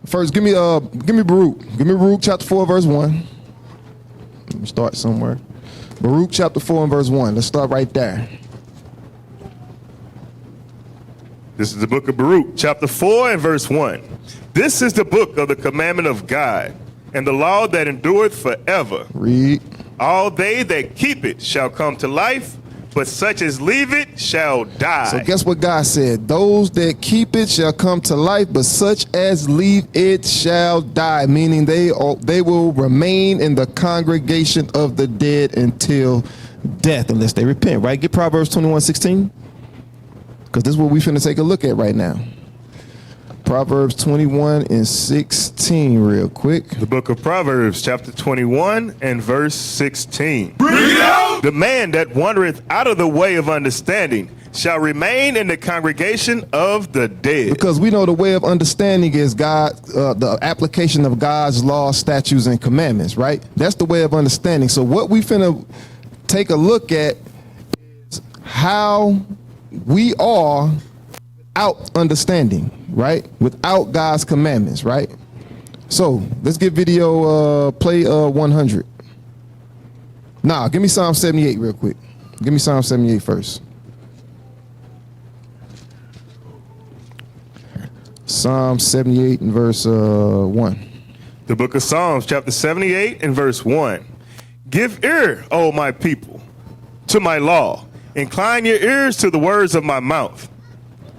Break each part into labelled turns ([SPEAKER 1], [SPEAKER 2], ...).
[SPEAKER 1] First, give me Baruch. Give me Baruch chapter 4, verse 1. Let me start somewhere. Baruch chapter 4 and verse 1. Let's start right there.
[SPEAKER 2] This is the book of Baruch, chapter 4 and verse 1. This is the book of the commandment of God, and the law that endureth forever.
[SPEAKER 1] Read.
[SPEAKER 2] All they that keep it shall come to life, but such as leave it shall die.
[SPEAKER 1] So guess what God said? Those that keep it shall come to life, but such as leave it shall die. Meaning they will remain in the congregation of the dead until death, unless they repent. Right? Get Proverbs 21:16. Because this is what we finna take a look at right now. Proverbs 21:16 real quick.
[SPEAKER 2] The book of Proverbs, chapter 21 and verse 16. Bring it out! The man that wandereth out of the way of understanding shall remain in the congregation of the dead.
[SPEAKER 1] Because we know the way of understanding is God, the application of God's laws, statutes, and commandments, right? That's the way of understanding. So what we finna take a look at is how we are without understanding, right? Without God's commandments, right? So let's get video play 100. Nah, give me Psalm 78 real quick. Give me Psalm 78 first. Psalm 78 and verse 1.
[SPEAKER 2] The book of Psalms, chapter 78 and verse 1. Give ear, O my people, to my law. Incline your ears to the words of my mouth.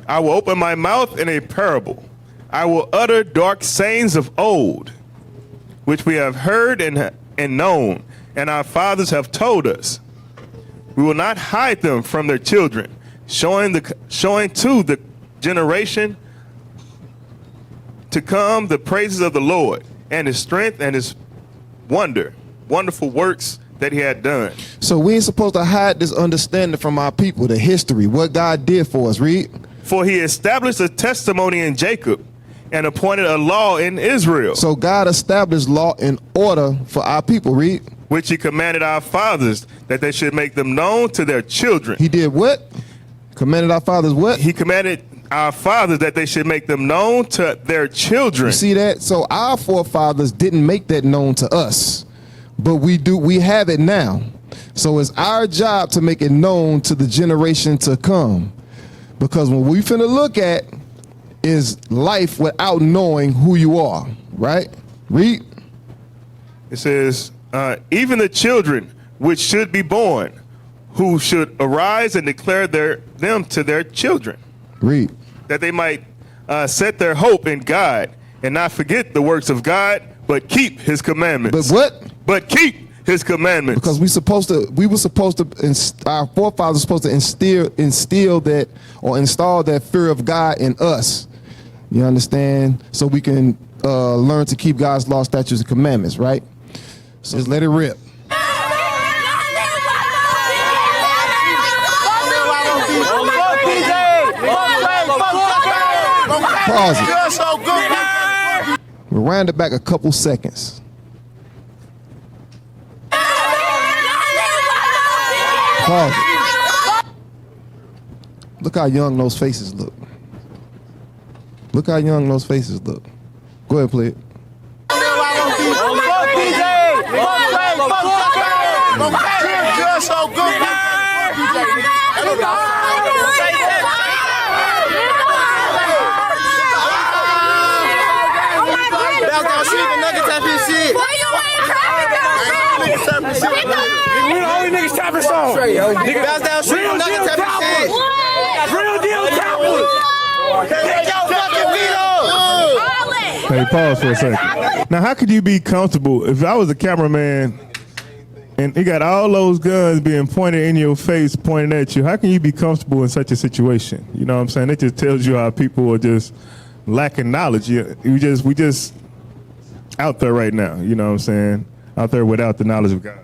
[SPEAKER 2] I will open my mouth in a parable. I will utter dark sayings of old, which we have heard and known, and our fathers have told us. We will not hide them from their children, showing to the generation to come the praises of the Lord and his strength and his wonderful works that he had done.
[SPEAKER 1] So we ain't supposed to hide this understanding from our people, the history, what God did for us. Read.
[SPEAKER 2] For he established a testimony in Jacob and appointed a law in Israel.
[SPEAKER 1] So God established law in order for our people. Read.
[SPEAKER 2] Which he commanded our fathers that they should make them known to their children.
[SPEAKER 1] He did what? Commanded our fathers what?
[SPEAKER 2] He commanded our fathers that they should make them known to their children.
[SPEAKER 1] You see that? So our forefathers didn't make that known to us. But we have it now. So it's our job to make it known to the generation to come. Because what we finna look at is life without knowing who you are, right? Read.
[SPEAKER 2] It says, even the children which should be born, who should arise and declare them to their children.
[SPEAKER 1] Read.
[SPEAKER 2] That they might set their hope in God and not forget the works of God, but keep his commandments.
[SPEAKER 1] But what?
[SPEAKER 2] But keep his commandments.
[SPEAKER 1] Because our forefathers were supposed to instill that or install that fear of God in us. You understand? So we can learn to keep God's law, statutes, and commandments, right? So just let it rip. Pause it. Rewind it back a couple seconds. Pause it. Look how young those faces look. Look how young those faces look. Go ahead, play it.
[SPEAKER 3] We the only niggas tapping songs. Nigga, bounce down, shoot real deal tappers. Real deal tappers. Take your fucking feet off.
[SPEAKER 2] Hey, pause for a second. Now, how could you be comfortable if I was a cameraman and he got all those guns being pointed in your face, pointing at you? How can you be comfortable in such a situation? You know what I'm saying? It just tells you how people are just lacking knowledge. We just out there right now. You know what I'm saying? Out there without the knowledge of God.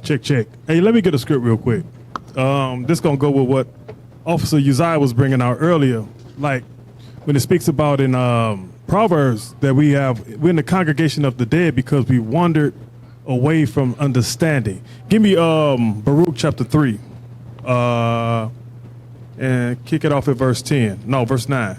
[SPEAKER 4] Check. Hey, let me get a script real quick. This gonna go with what Officer Uzziah was bringing out earlier. Like when it speaks about in Proverbs that we're in the congregation of the dead because we wandered away from understanding. Give me Baruch chapter 3. and kick it off at verse 10. No, verse 9.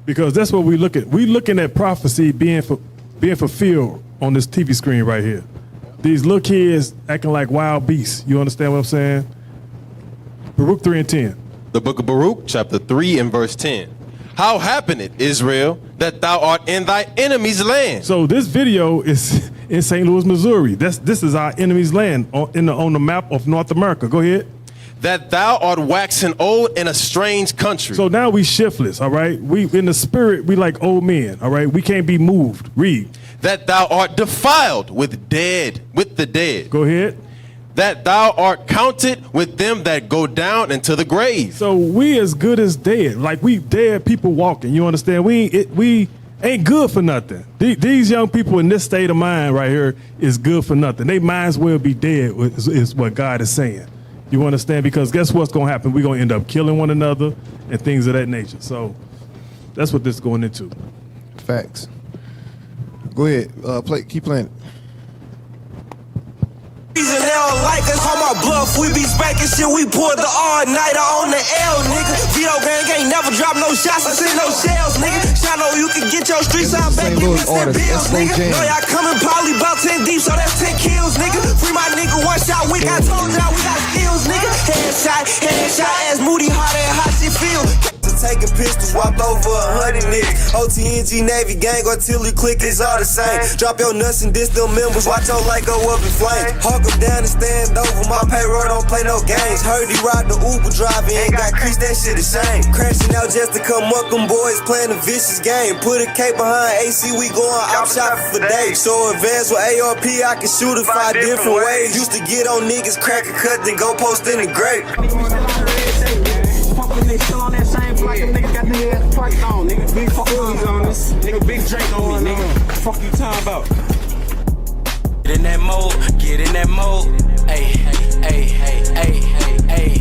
[SPEAKER 4] Because that's what we look at. We looking at prophecy being fulfilled on this TV screen right here. These little kids acting like wild beasts. You understand what I'm saying? Baruch 3 and 10.
[SPEAKER 5] The book of Baruch, chapter 3 and verse 10. How happened it, Israel, that thou art in thy enemy's land?
[SPEAKER 4] So this video is in St. Louis, Missouri. This is our enemy's land on the map of North America. Go ahead.
[SPEAKER 5] That thou art waxen old in a strange country.
[SPEAKER 4] So now we shiftless, all right? We in the spirit, we like old men, all right? We can't be moved. Read.
[SPEAKER 5] That thou art defiled with the dead.
[SPEAKER 4] Go ahead.
[SPEAKER 5] That thou art counted with them that go down into the grave.
[SPEAKER 4] So we as good as dead. Like we dead people walking. You understand? We ain't good for nothing. These young people in this state of mind right here is good for nothing. They might as well be dead is what God is saying. You understand? Because guess what's going to happen? We're going to end up killing one another and things of that nature. So that's what this is going into.
[SPEAKER 1] Facts. Go ahead. Keep playing.
[SPEAKER 3] Reason they don't like us on my bluff, we be spanking shit, we pulled the all-nighter on the L, nigga. Vito gang ain't never dropped no shots, I seen no shells, nigga. Shano, you can get your streets out back, give me 10 bills, nigga. Know y'all coming probably about 10 deep, so that's 10 kills, nigga. Free my nigga, one shot, we got told y'all, we got skills, nigga. Headshot, ass moody, hot and hot shit feel. Taking pistols, walk over 100 niggas. OTNG Navy gang, artillery click, it's all the same. Drop your nuts and diss them members, watch your light go up in flames. Hawk them down and stand over, my payroll don't play no games. Heard he ride the Uber driver, ain't got creased, that shit a shame. Crashing out just to come up, them boys playing a vicious game. Put a K behind AC, we going out shopping for days. So advanced with ARP, I can shoot it 5 different ways. Used to get on niggas, crack a cut, then go post in the grave.
[SPEAKER 6] They still on that same flight, them niggas got their ass price on, nigga. Big Fullies on this, nigga. Big Drake on me, nigga. Fuck you talking about?
[SPEAKER 3] Get in that mode, ayy, ayy, ayy, ayy, ayy.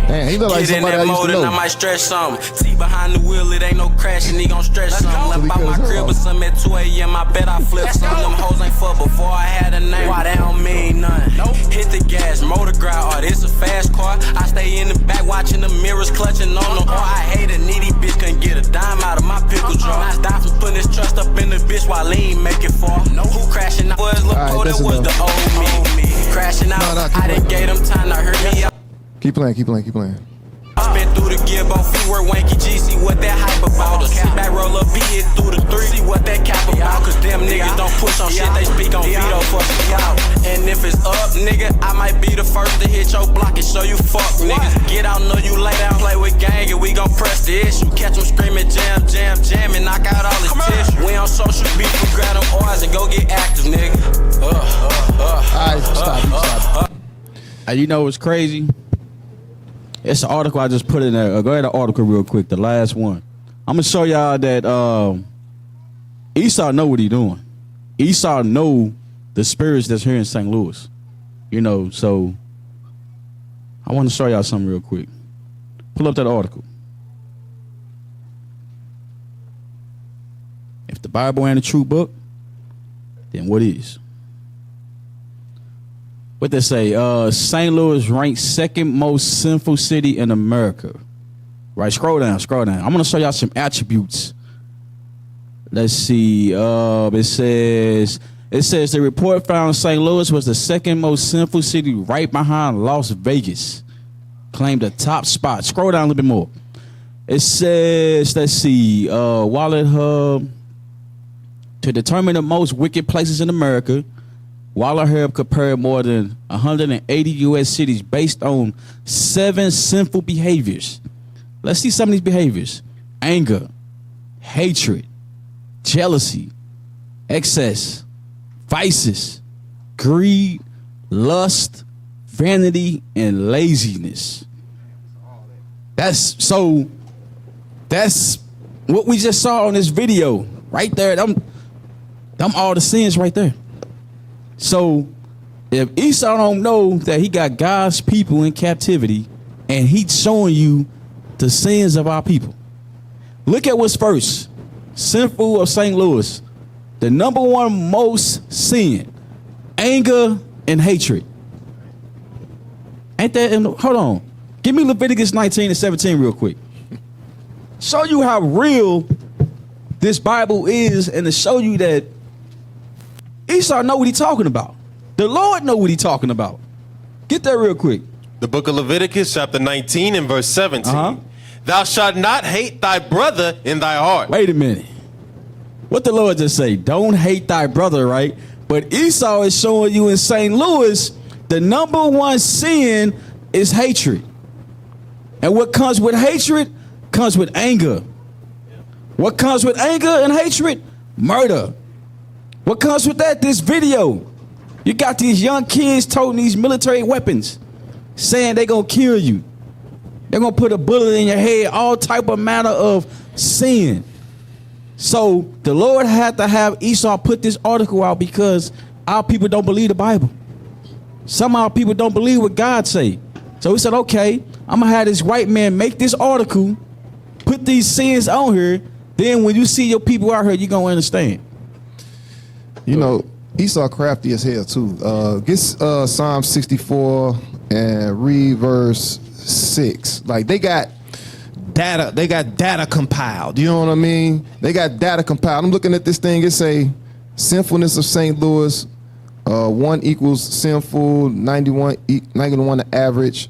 [SPEAKER 1] Damn, he look like
[SPEAKER 3] Get in
[SPEAKER 1] somebody
[SPEAKER 3] that
[SPEAKER 1] I used
[SPEAKER 3] mode
[SPEAKER 1] to
[SPEAKER 3] and I
[SPEAKER 1] know.
[SPEAKER 3] might stretch something. See behind the wheel, it ain't no crashing, he gon' stretch something. Left out my crib with some at 2 a.m. I bet I flip some. Them hoes ain't fuck before I had a name. Why they don't mean nothing? Hit the gas, motor ground, oh, this a fast car. I stay in the back watching the mirrors clutching on them. Oh, I hate a needy bitch, couldn't get a dime out of my pickle jar. I stopped from putting his trust up in the bitch while he ain't make it fall. Who crashing out was Lapo, that was the old me. Crashing out, I done gave them time to hurt me out.
[SPEAKER 1] Keep playing.
[SPEAKER 3] Spin through the gear, both feet work wanky G, see what that hype about. Sit back, roll up, beat it through the 3, see what that cap about. Cause them niggas don't push on shit, they speak on veto, fuck me out. And if it's up, nigga, I might be the first to hit your block and show you fuck niggas. Get out, know you lay down, play with gang, and we gon' press the issue. Catch them screaming, jam, and knock out all his tissue. We on social beef, we grab them oils and go get active, nigga.
[SPEAKER 1] Alright, stop.
[SPEAKER 7] You know what's crazy? It's an article I just put in there. Go ahead, the article real quick, the last one. I'm gonna show y'all that Esau know what he doing. Esau know the spirits that's here in St. Louis. You know, so I want to show y'all something real quick. Pull up that article. If the Bible ain't a true book, then what is? What they say? St. Louis ranked second most sinful city in America. Right, scroll down. I'm gonna show y'all some attributes. Let's see. It says the report found St. Louis was the second most sinful city, right behind Las Vegas. Claimed the top spot. Scroll down a little bit more. It says, let's see, Wallet Hub to determine the most wicked places in America. Wallet Hub compared more than 180 U.S. cities based on 7 sinful behaviors. Let's see some of these behaviors: anger, hatred, jealousy, excess, vices, greed, lust, vanity, and laziness. That's what we just saw on this video right there. Them all the sins right there. So if Esau don't know that he got God's people in captivity and he's showing you the sins of our people. Look at what's first. Sinful of St. Louis. The number one most sin, anger and hatred. Ain't that hold on. Give me Leviticus 19 and 17 real quick. Show you how real this Bible is, and to show you that Esau know what he's talking about. The Lord know what he's talking about. Get that real quick.
[SPEAKER 5] The book of Leviticus, chapter 19 and verse 17.
[SPEAKER 7] Uh-huh.
[SPEAKER 5] Thou shalt not hate thy brother in thy heart.
[SPEAKER 7] Wait a minute. What the Lord just say? Don't hate thy brother, right? But Esau is showing you in St. Louis, the number one sin is hatred. And what comes with hatred comes with anger. What comes with anger and hatred? Murder. What comes with that? This video. You got these young kids toting these military weapons, saying they gonna kill you. They're gonna put a bullet in your head, all type of manner of sin. So the Lord had to have Esau put this article out because our people don't believe the Bible. Some of our people don't believe what God say. So he said, okay, I'm gonna have this white man make this article, put these sins on here. Then when you see your people out here, you're gonna understand.
[SPEAKER 1] You know, Esau crafty as hell too. Get Psalm 64 and read verse 6. Like they got data compiled. You know what I mean? They got data compiled. I'm looking at this thing. It say Sinfulness of St. Louis. 1 equals sinful, 91 the average.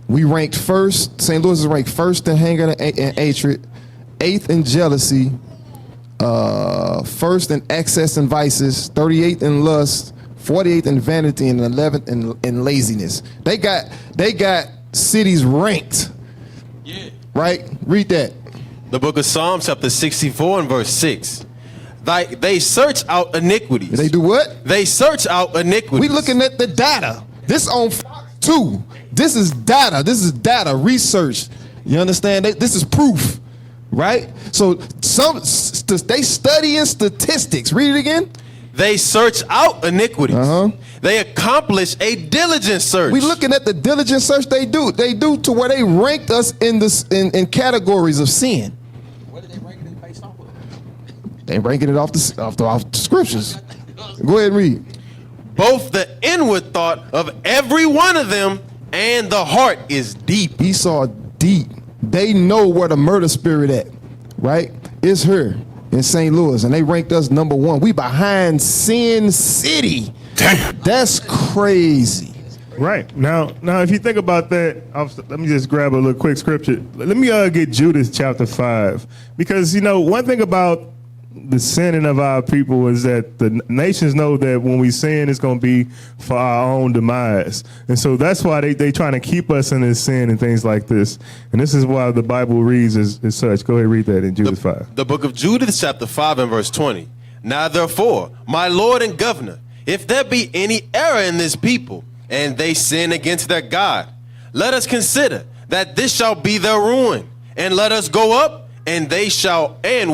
[SPEAKER 1] We ranked first. St. Louis is ranked first in anger and hatred, 8th in jealousy, first in excess and vices, 38th in lust, 48th in vanity, and 11th in laziness. They got cities ranked.
[SPEAKER 5] Yeah.
[SPEAKER 1] Right? Read that.
[SPEAKER 5] The book of Psalms, chapter 64 and verse 6. They search out iniquities.
[SPEAKER 1] They do what?
[SPEAKER 5] They search out iniquities.
[SPEAKER 1] We looking at the data. This on Fox 2. This is data. This is data research. You understand? This is proof, right? So they studying statistics. Read it again.
[SPEAKER 5] They search out iniquities.
[SPEAKER 1] Uh-huh.
[SPEAKER 5] They accomplish a diligent search.
[SPEAKER 1] We looking at the diligent search they do. They do to where they ranked us in categories of sin.
[SPEAKER 7] What did they rank it based off of?
[SPEAKER 1] They ranking it off the scriptures. Go ahead and read.
[SPEAKER 5] Both the inward thought of every one of them and the heart is deep.
[SPEAKER 1] Esau deep. They know where the murder spirit at, right? It's her in St. Louis, and they ranked us number 1. We behind Sin City.
[SPEAKER 2] Damn.
[SPEAKER 1] That's crazy.
[SPEAKER 2] Right. Now, if you think about that, let me just grab a little quick scripture. Let me get Judas chapter 5. Because, you know, one thing about the sinning of our people is that the nations know that when we sin, it's going to be for our own demise. And so that's why they trying to keep us in this sin and things like this. And this is why the Bible reads as such. Go ahead and read that in Judas 5.
[SPEAKER 5] The book of Judas, chapter 5 and verse 20. Now therefore, my Lord and governor, if there be any error in this people, and they sin against their God, let us consider that this shall be their ruin, and let us go up, and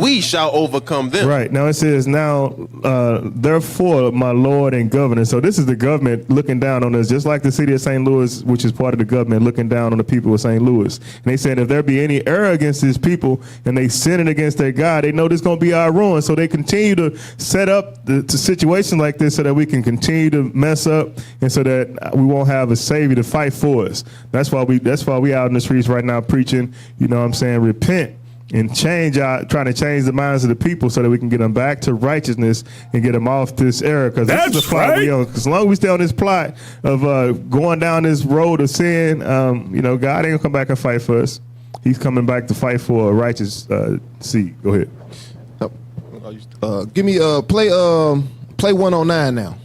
[SPEAKER 5] we shall overcome them.
[SPEAKER 2] Right. Now it says, therefore, my Lord and governor. So this is the government looking down on us, just like the city of St. Louis, which is part of the government, looking down on the people of St. Louis. And they said, if there be any error against these people and they sinning against their God, they know this is going to be our ruin. So they continue to set up the situations like this so that we can continue to mess up and so that we won't have a savior to fight for us. That's why we out in the streets right now preaching, you know what I'm saying, repent. And trying to change the minds of the people so that we can get them back to righteousness and get them off this error. Because that's the plot we on. As long as we stay on this plot of going down this road of sin, you know, God ain't gonna come back and fight for us. He's coming back to fight for a righteous seed. Go ahead.
[SPEAKER 1] Give me play 109 now.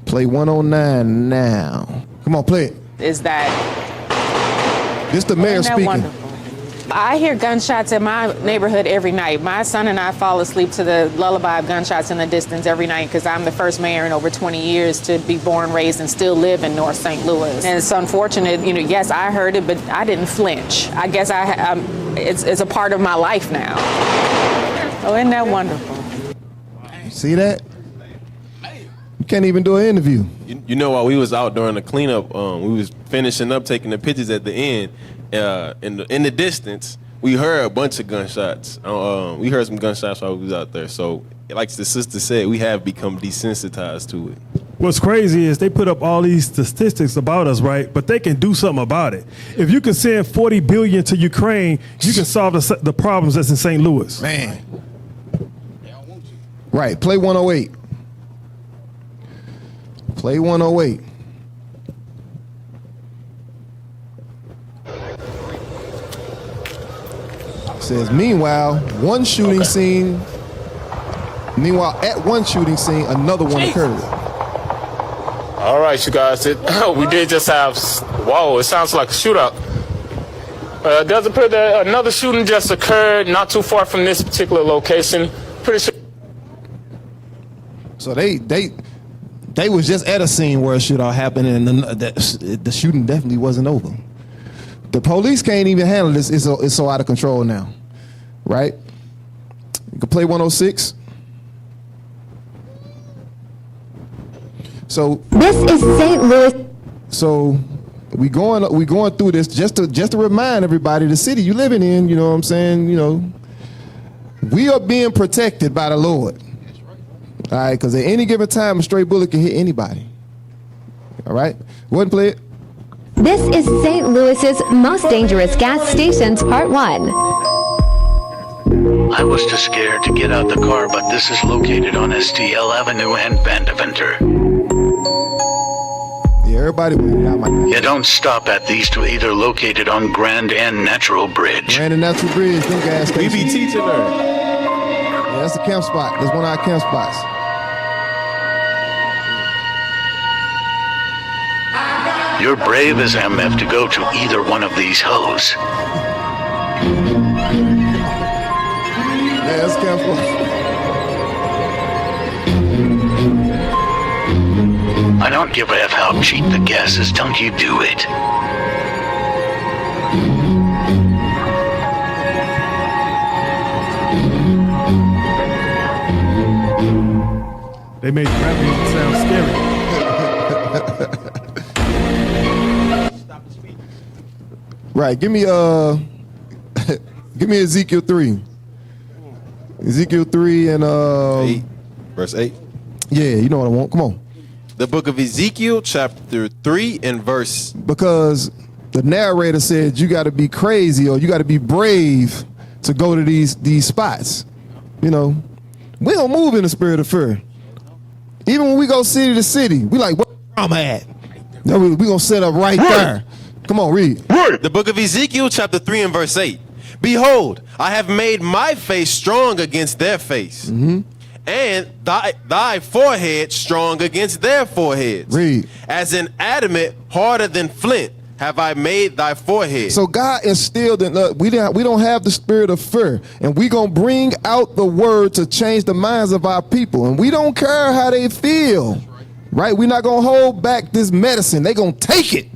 [SPEAKER 1] Play 109 now. Come on, play it.
[SPEAKER 8] Is that
[SPEAKER 1] This the mayor
[SPEAKER 8] isn't that
[SPEAKER 1] speaking.
[SPEAKER 8] wonderful? I hear gunshots in my neighborhood every night. My son and I fall asleep to the lullaby of gunshots in the distance every night because I'm the first mayor in over 20 years to be born, raised, and still live in North St. Louis. And it's unfortunate, you know, yes, I heard it, but I didn't flinch. I guess it's a part of my life now. Oh, isn't that wonderful?
[SPEAKER 1] See that? You can't even do an interview.
[SPEAKER 5] You know, while we was out during the cleanup, we was finishing up taking the pictures at the end. In the distance, we heard a bunch of gunshots. We heard some gunshots while we was out there. So, like the sister said, we have become desensitized to it.
[SPEAKER 4] What's crazy is they put up all these statistics about us, right? But they can do something about it. If you can send 40 billion to Ukraine, you can solve the problems that's in St. Louis.
[SPEAKER 1] Man. Right. Play 108. Play 108. It says, meanwhile, at one shooting scene, another one occurred.
[SPEAKER 9] All right, you guys. We did just have. Whoa! It sounds like a shootout. It does appear that another shooting just occurred not too far from this particular location. Pretty sure.
[SPEAKER 1] So they was just at a scene where a shootout happened, and the shooting definitely wasn't over. The police can't even handle this. It's so out of control now, right? You can play 106. So
[SPEAKER 10] this is St. Louis.
[SPEAKER 1] So we going through this just to remind everybody, the city you living in, you know what I'm saying, you know, we are being protected by the Lord. All right, because at any given time, a stray bullet can hit anybody. All right, go ahead and play it.
[SPEAKER 10] This is St. Louis's most dangerous gas stations, part 1.
[SPEAKER 11] I was too scared to get out the car, but this is located on STL Avenue and Vandeventer.
[SPEAKER 1] Yeah, everybody.
[SPEAKER 11] You don't stop at these two, either located on Grand and Natural Bridge.
[SPEAKER 1] Grand and Natural Bridge, them gas stations.
[SPEAKER 5] We be teaching her.
[SPEAKER 1] Yeah, that's the camp spot. That's one of our camp spots.
[SPEAKER 11] You're brave as MF to go to either one of these hoes.
[SPEAKER 1] Yeah, that's camp spot.
[SPEAKER 11] I don't give a F how cheap the gas is, don't you do it.
[SPEAKER 4] They made rap music sound scary.
[SPEAKER 1] Right, give me Ezekiel 3. Ezekiel 3 and
[SPEAKER 5] 8, verse 8.
[SPEAKER 1] Yeah, you know what I want. Come on.
[SPEAKER 5] The book of Ezekiel, chapter 3 and verse.
[SPEAKER 1] Because the narrator said you got to be crazy or you got to be brave to go to these spots. You know, we don't move in the spirit of fear. Even when we go city to city, we like, where I'm at. No, we gonna set up right there. Come on, read.
[SPEAKER 5] The book of Ezekiel, chapter 3 and verse 8. Behold, I have made my face strong against their face. Mm-hmm. And thy forehead strong against their foreheads.
[SPEAKER 1] Read.
[SPEAKER 5] As an adamant harder than flint have I made thy forehead.
[SPEAKER 1] So God instilled in us, we don't have the spirit of fear. And we going to bring out the word to change the minds of our people. And we don't care how they feel. Right? We're not going to hold back this medicine. They going to take it.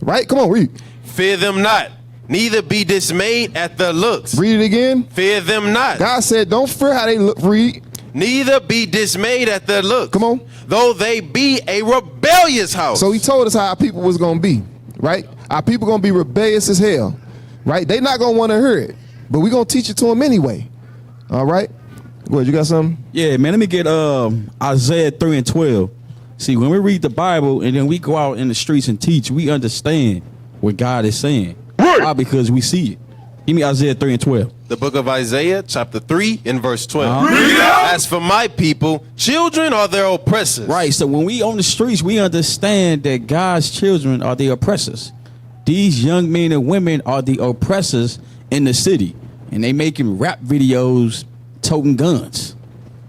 [SPEAKER 1] Right? Come on, read.
[SPEAKER 5] Fear them not, neither be dismayed at their looks.
[SPEAKER 1] Read it again.
[SPEAKER 5] Fear them not.
[SPEAKER 1] God said, don't fear how they look. Read.
[SPEAKER 5] Neither be dismayed at their looks.
[SPEAKER 1] Come on.
[SPEAKER 5] Though they be a rebellious house.
[SPEAKER 1] So he told us how our people was going to be, right? Our people going to be rebellious as hell, right? They not going to want to hear it, but we going to teach it to them anyway. All right? Go ahead, you got something?
[SPEAKER 7] Yeah, man, let me get Isaiah 3 and 12. See, when we read the Bible and then we go out in the streets and teach, we understand what God is saying. Why? Because we see it. Give me Isaiah 3 and 12.
[SPEAKER 5] The book of Isaiah, chapter 3 and verse 12. As for my people, children are their oppressors.
[SPEAKER 7] Right, so when we on the streets, we understand that God's children are the oppressors. These young men and women are the oppressors in the city. And they making rap videos, toting guns.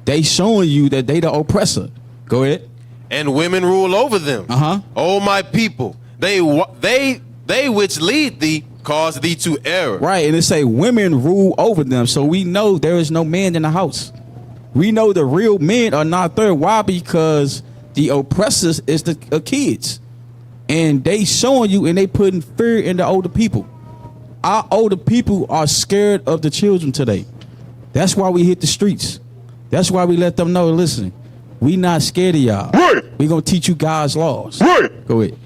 [SPEAKER 7] They showing you that they the oppressor. Go ahead.
[SPEAKER 5] And women rule over them. Oh, my people, they which lead thee cause thee to error.
[SPEAKER 7] Right, and it say women rule over them. So we know there is no man in the house. We know the real men are not there. Why? Because the oppressors is the kids. And they showing you and they putting fear in the older people. Our older people are scared of the children today. That's why we hit the streets. That's why we let them know, listen, we not scared of y'all. We gonna teach you God's laws. Go ahead.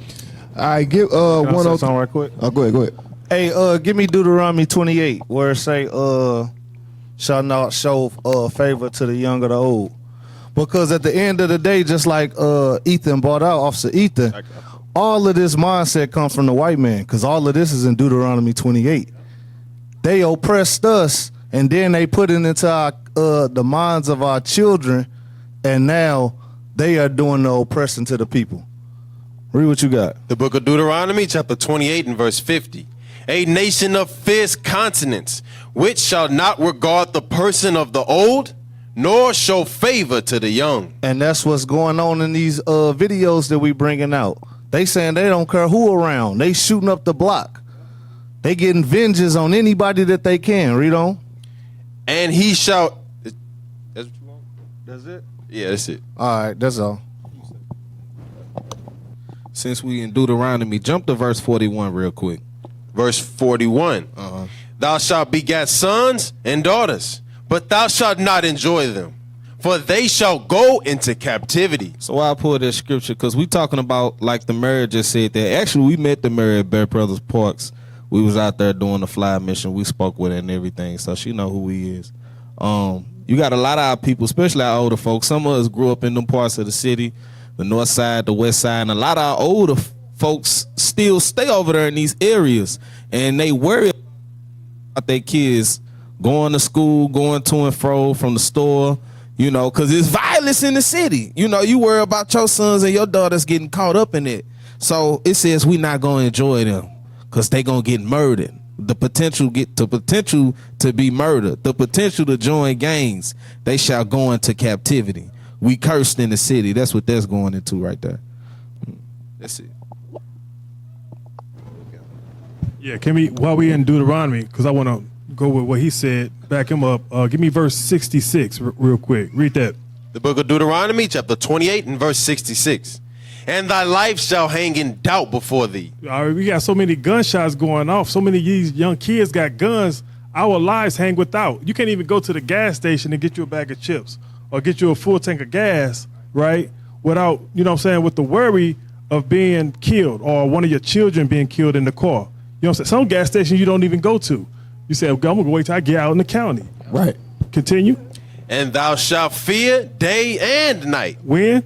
[SPEAKER 1] All right, give one
[SPEAKER 12] of something right quick.
[SPEAKER 1] Oh, go ahead.
[SPEAKER 12] Hey, give me Deuteronomy 28, where it say, shall not show favor to the young or the old, Because at the end of the day, just like Ethan brought out, Officer Ethan, all of this mindset comes from the white man, because all of this is in Deuteronomy 28. They oppressed us, and then they put it into our, the minds of our children, and now they are doing the oppression to the people. Read what you got.
[SPEAKER 5] The book of Deuteronomy, chapter 28 and verse 50. A nation of fierce consonants, which shall not regard the person of the old, nor show favor to the young.
[SPEAKER 12] And that's what's going on in these videos that we bringing out. They saying they don't care who around. They shooting up the block. They getting vengeance on anybody that they can. Read on.
[SPEAKER 5] And he shall... That's what you want?
[SPEAKER 12] That's it?
[SPEAKER 5] Yeah, that's it.
[SPEAKER 12] All right, that's all.
[SPEAKER 13] Since we in Deuteronomy, jump to verse 41 real quick.
[SPEAKER 5] Verse 41. Thou shalt begat sons and daughters, but thou shalt not enjoy them, for they shall go into captivity.
[SPEAKER 13] So why I pulled that scripture? Because we talking about, like the mayor just said that. Actually, we met the mayor at Bear Brothers Parks. We was out there doing the fly mission. We spoke with her and everything, so she know who he is. You got a lot of our people, especially our older folks. Some of us grew up in them parts of the city, the north side, the west side, and a lot of our older folks still stay over there in these areas, and they worry about their kids going to school, going to and fro from the store, you know, because there's violence in the city. You know, you worry about your sons and your daughters getting caught up in it. So it says we not going to enjoy them because they going to get murdered. The potential to be murdered, the potential to join gangs, they shall go into captivity. We cursed in the city. That's what that's going into right there. That's it.
[SPEAKER 4] Yeah, can we, while we in Deuteronomy, because I want to go with what he said, back him up. Give me verse 66 real quick. Read that.
[SPEAKER 5] The book of Deuteronomy, chapter 28 and verse 66. And thy life shall hang in doubt before thee.
[SPEAKER 4] We got so many gunshots going off. So many of these young kids got guns. Our lives hang without. You can't even go to the gas station and get you a bag of chips or get you a full tank of gas, right? Without, you know what I'm saying, with the worry of being killed or one of your children being killed in the car. You know what I'm saying? Some gas stations you don't even go to. You say, I'm going to wait till I get out in the county.
[SPEAKER 1] Right.
[SPEAKER 4] Continue.
[SPEAKER 5] And thou shalt fear day and night.
[SPEAKER 4] When?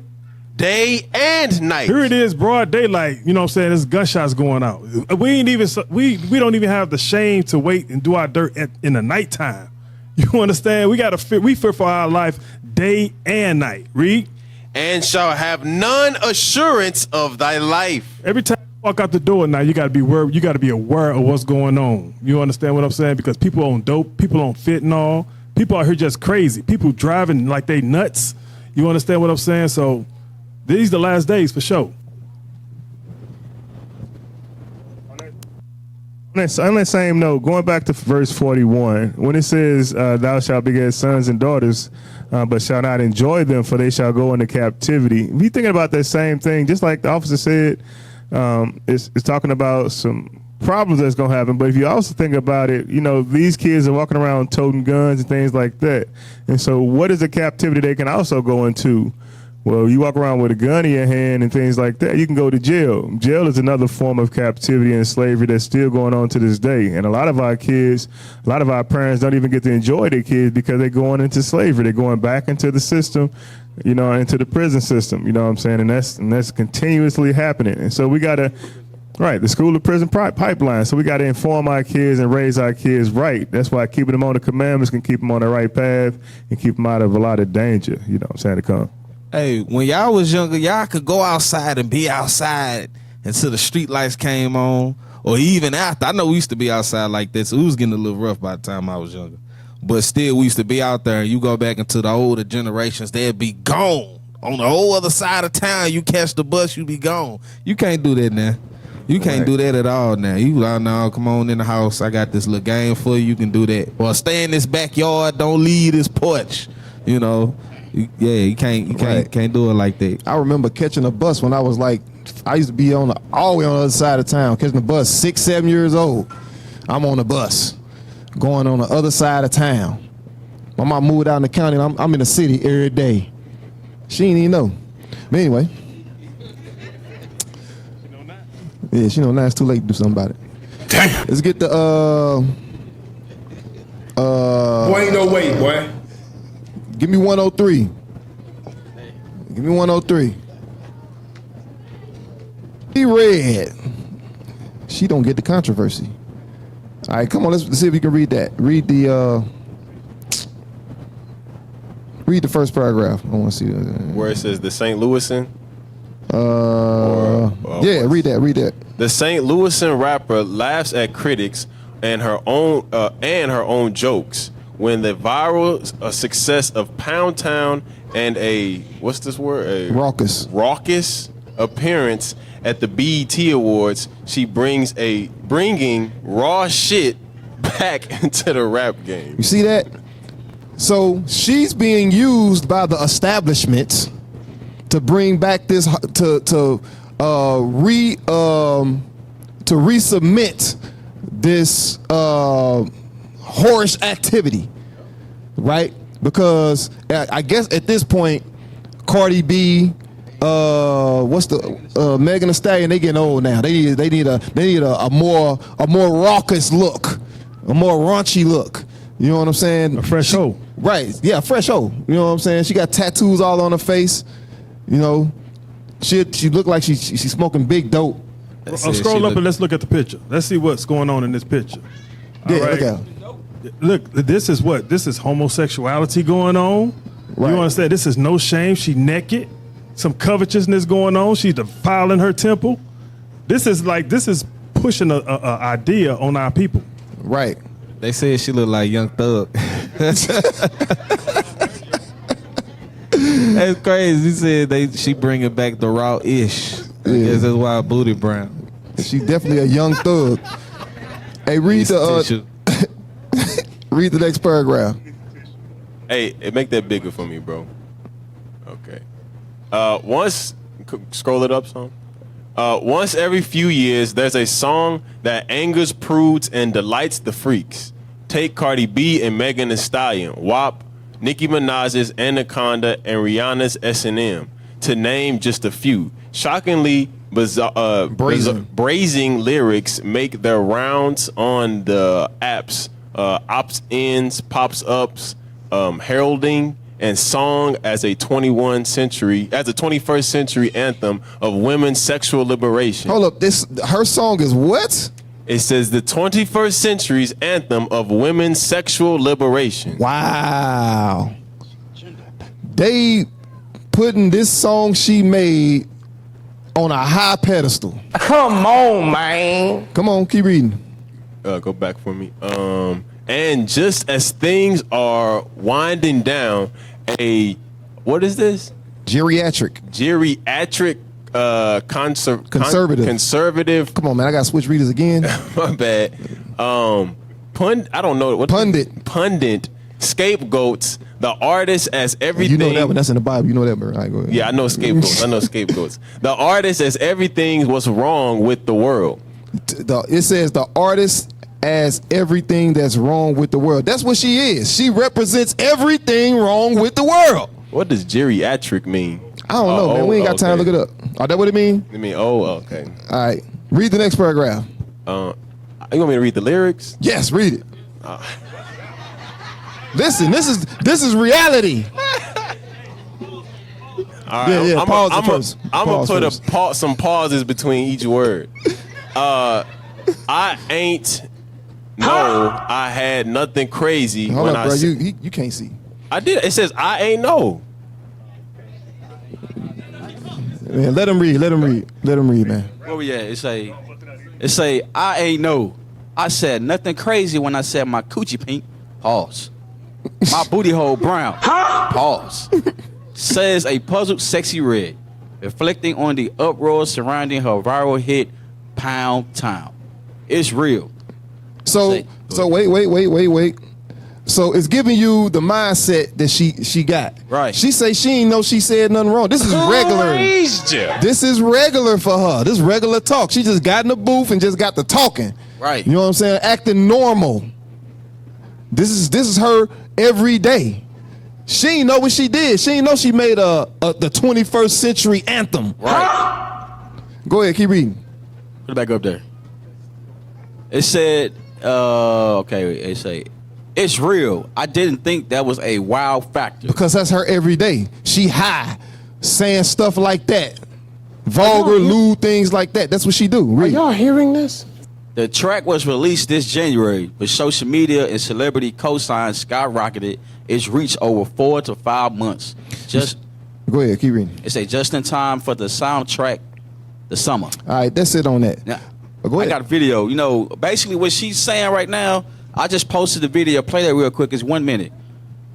[SPEAKER 5] Day and night.
[SPEAKER 4] Here it is, broad daylight. You know what I'm saying? There's gunshots going out. We don't even have the shame to wait and do our dirt in the nighttime. You understand? We fear for our life day and night. Read.
[SPEAKER 5] And shall have none assurance of thy life.
[SPEAKER 4] Every time you walk out the door now, you got to be worried. You got to be aware of what's going on. You understand what I'm saying? Because people on dope, people on fentanyl, people out here just crazy. People driving like they nuts. You understand what I'm saying? So these the last days for sure.
[SPEAKER 2] On that same note, going back to verse 41, when it says, thou shalt beget sons and daughters, but shall not enjoy them, for they shall go into captivity. If you thinking about that same thing, just like the officer said, it's talking about some problems that's going to happen. But if you also think about it, you know, these kids are walking around toting guns and things like that. And so what is the captivity they can also go into? Well, you walk around with a gun in your hand and things like that, you can go to jail. Jail is another form of captivity and slavery that's still going on to this day. And a lot of our kids, a lot of our parents don't even get to enjoy their kids because they're going into slavery. They're going back into the system, you know, into the prison system, you know what I'm saying? And that's continuously happening. And so we got to, right, the school to prison pipeline. So we got to inform our kids and raise our kids right. That's why keeping them on the commandments can keep them on the right path and keep them out of a lot of danger, you know what I'm saying, to come.
[SPEAKER 13] Hey, when y'all was younger, y'all could go outside and be outside until the street lights came on, or even after. I know we used to be outside like this. So it was getting a little rough by the time I was younger. But still, we used to be out there, and you go back into the older generations, they'd be gone. On the whole other side of town, you catch the bus, you be gone. You can't do that now. You can't do that at all now. You like, no, come on in the house. I got this little game for you. You can do that. Or stay in this backyard. Don't leave this porch. You know. You can't do it like that.
[SPEAKER 1] I remember catching a bus when I was like, I used to be all the way on the other side of town, catching a bus, 6, 7 years old. I'm on the bus, going on the other side of town. My mom moved out in the county, and I'm in the city every day. She didn't even know. But anyway. Yeah, she know now it's too late to do something about it.
[SPEAKER 6] Damn.
[SPEAKER 1] Let's get the
[SPEAKER 6] boy, ain't no way, boy.
[SPEAKER 1] Give me 103. Give me 103. He read. She don't get the controversy. All right, come on. Let's see if we can read that. Read the first paragraph. I want to see
[SPEAKER 5] Where it says the St. Louisan.
[SPEAKER 1] Yeah, read that. Read that.
[SPEAKER 5] The St. Louisan rapper laughs at critics and her own jokes when the viral success of Pound Town and a what's this word? A raucous appearance at the BET Awards, she bringing raw shit back into the rap game.
[SPEAKER 1] You see that? So she's being used by the establishment to bring back this to resubmit this whorish activity, right? Because I guess at this point, Cardi B, Megan Thee Stallion, they getting old now. They need a more raucous look, a more raunchy look. You know what I'm saying?
[SPEAKER 4] A fresh hoe.
[SPEAKER 1] Right. Yeah, fresh hoe. You know what I'm saying? She got tattoos all on her face. You know, she look like she's smoking big dope.
[SPEAKER 4] Scroll up and let's look at the picture. Let's see what's going on in this picture.
[SPEAKER 1] Yeah,
[SPEAKER 4] all right?
[SPEAKER 1] look at her.
[SPEAKER 4] Look, this is what? This is homosexuality going on.
[SPEAKER 1] Right.
[SPEAKER 4] You understand? This is no shame. She naked. Some covetousness going on. She's defiling her temple. This is pushing a idea on our people.
[SPEAKER 1] Right.
[SPEAKER 13] They said she looked like Young Thug. That's crazy. He said she bringing back the raw-ish.
[SPEAKER 1] Yeah.
[SPEAKER 13] I guess that's why her booty brown.
[SPEAKER 1] She definitely a Young Thug. Hey, read read the next paragraph.
[SPEAKER 5] Hey, make that bigger for me, bro. Okay. Scroll it up some. Once every few years, there's a song that angers prudes and delights the freaks. Take Cardi B and Megan Thee Stallion, WAP, Nicki Minaj's Anaconda, and Rihanna's S&M, to name just a few. Shockingly, brazen lyrics make their rounds on the apps, opt-ins, pops-ups, heralding and song as a 21st century anthem of women's sexual liberation.
[SPEAKER 1] Hold up, her song is what?
[SPEAKER 5] It says the 21st century's anthem of women's sexual liberation.
[SPEAKER 1] Wow. They putting this song she made on a high pedestal.
[SPEAKER 3] Come on, man.
[SPEAKER 1] Come on, keep reading.
[SPEAKER 5] Go back for me. And just as things are winding down, what is this?
[SPEAKER 1] Geriatric.
[SPEAKER 5] Conservative.
[SPEAKER 1] Come on, man. I gotta switch readers again.
[SPEAKER 5] My bad. I don't know what pundit scapegoats the artist as everything.
[SPEAKER 1] You know that one. That's in the Bible. You know that, bro. All right, go ahead.
[SPEAKER 5] Yeah, I know scapegoats. The artist as everything was wrong with the world.
[SPEAKER 1] It says the artist as everything that's wrong with the world. That's what she is. She represents everything wrong with the world.
[SPEAKER 5] What does geriatric mean?
[SPEAKER 1] I don't know, man. We ain't got time to look it up. Oh, that what it mean?
[SPEAKER 5] I mean, okay.
[SPEAKER 1] All right. Read the next paragraph.
[SPEAKER 5] You want me to read the lyrics?
[SPEAKER 1] Yes, read it. Listen, this is reality.
[SPEAKER 5] All right,
[SPEAKER 1] yeah. Pause it first.
[SPEAKER 5] I'm gonna put some pauses between each word. I had nothing crazy.
[SPEAKER 1] Hold up, bro. You can't see.
[SPEAKER 5] I did. It says I ain't know.
[SPEAKER 1] Man, let him read, man.
[SPEAKER 7] Where we at? It say I ain't know. I said nothing crazy when I said my coochie pink. Pause. My booty hole brown. Pause. Says a puzzled sexy red, reflecting on the uproar surrounding her viral hit Pound Town. It's real.
[SPEAKER 1] So wait. So it's giving you the mindset that she got.
[SPEAKER 7] Right.
[SPEAKER 1] She say she ain't know she said nothing wrong. This is regular. This is regular for her. This is regular talk. She just got in the booth and just got to talking.
[SPEAKER 7] Right.
[SPEAKER 1] You know what I'm saying? Acting normal. This is her every day. She ain't know what she did. She ain't know she made the 21st century anthem.
[SPEAKER 7] Right.
[SPEAKER 1] Go ahead, keep reading.
[SPEAKER 7] Put it back up there. It said, it say, it's real. I didn't think that was a wow factor.
[SPEAKER 1] Because that's her every day. She high. saying stuff like that, vulgar, lewd things like that. That's what she do.
[SPEAKER 14] Are
[SPEAKER 1] Read.
[SPEAKER 14] y'all hearing this?
[SPEAKER 7] The track was released this January, but social media and celebrity cosigns skyrocketed its reach over 4 to 5 months. Just
[SPEAKER 1] Go ahead, keep reading.
[SPEAKER 7] It say just in time for the soundtrack, the summer.
[SPEAKER 1] All right, that's it on that.
[SPEAKER 7] Now,
[SPEAKER 1] Go
[SPEAKER 7] I
[SPEAKER 1] ahead.
[SPEAKER 7] got a video. You know, basically what she's saying right now, I just posted the video. Play that real quick. It's 1 minute.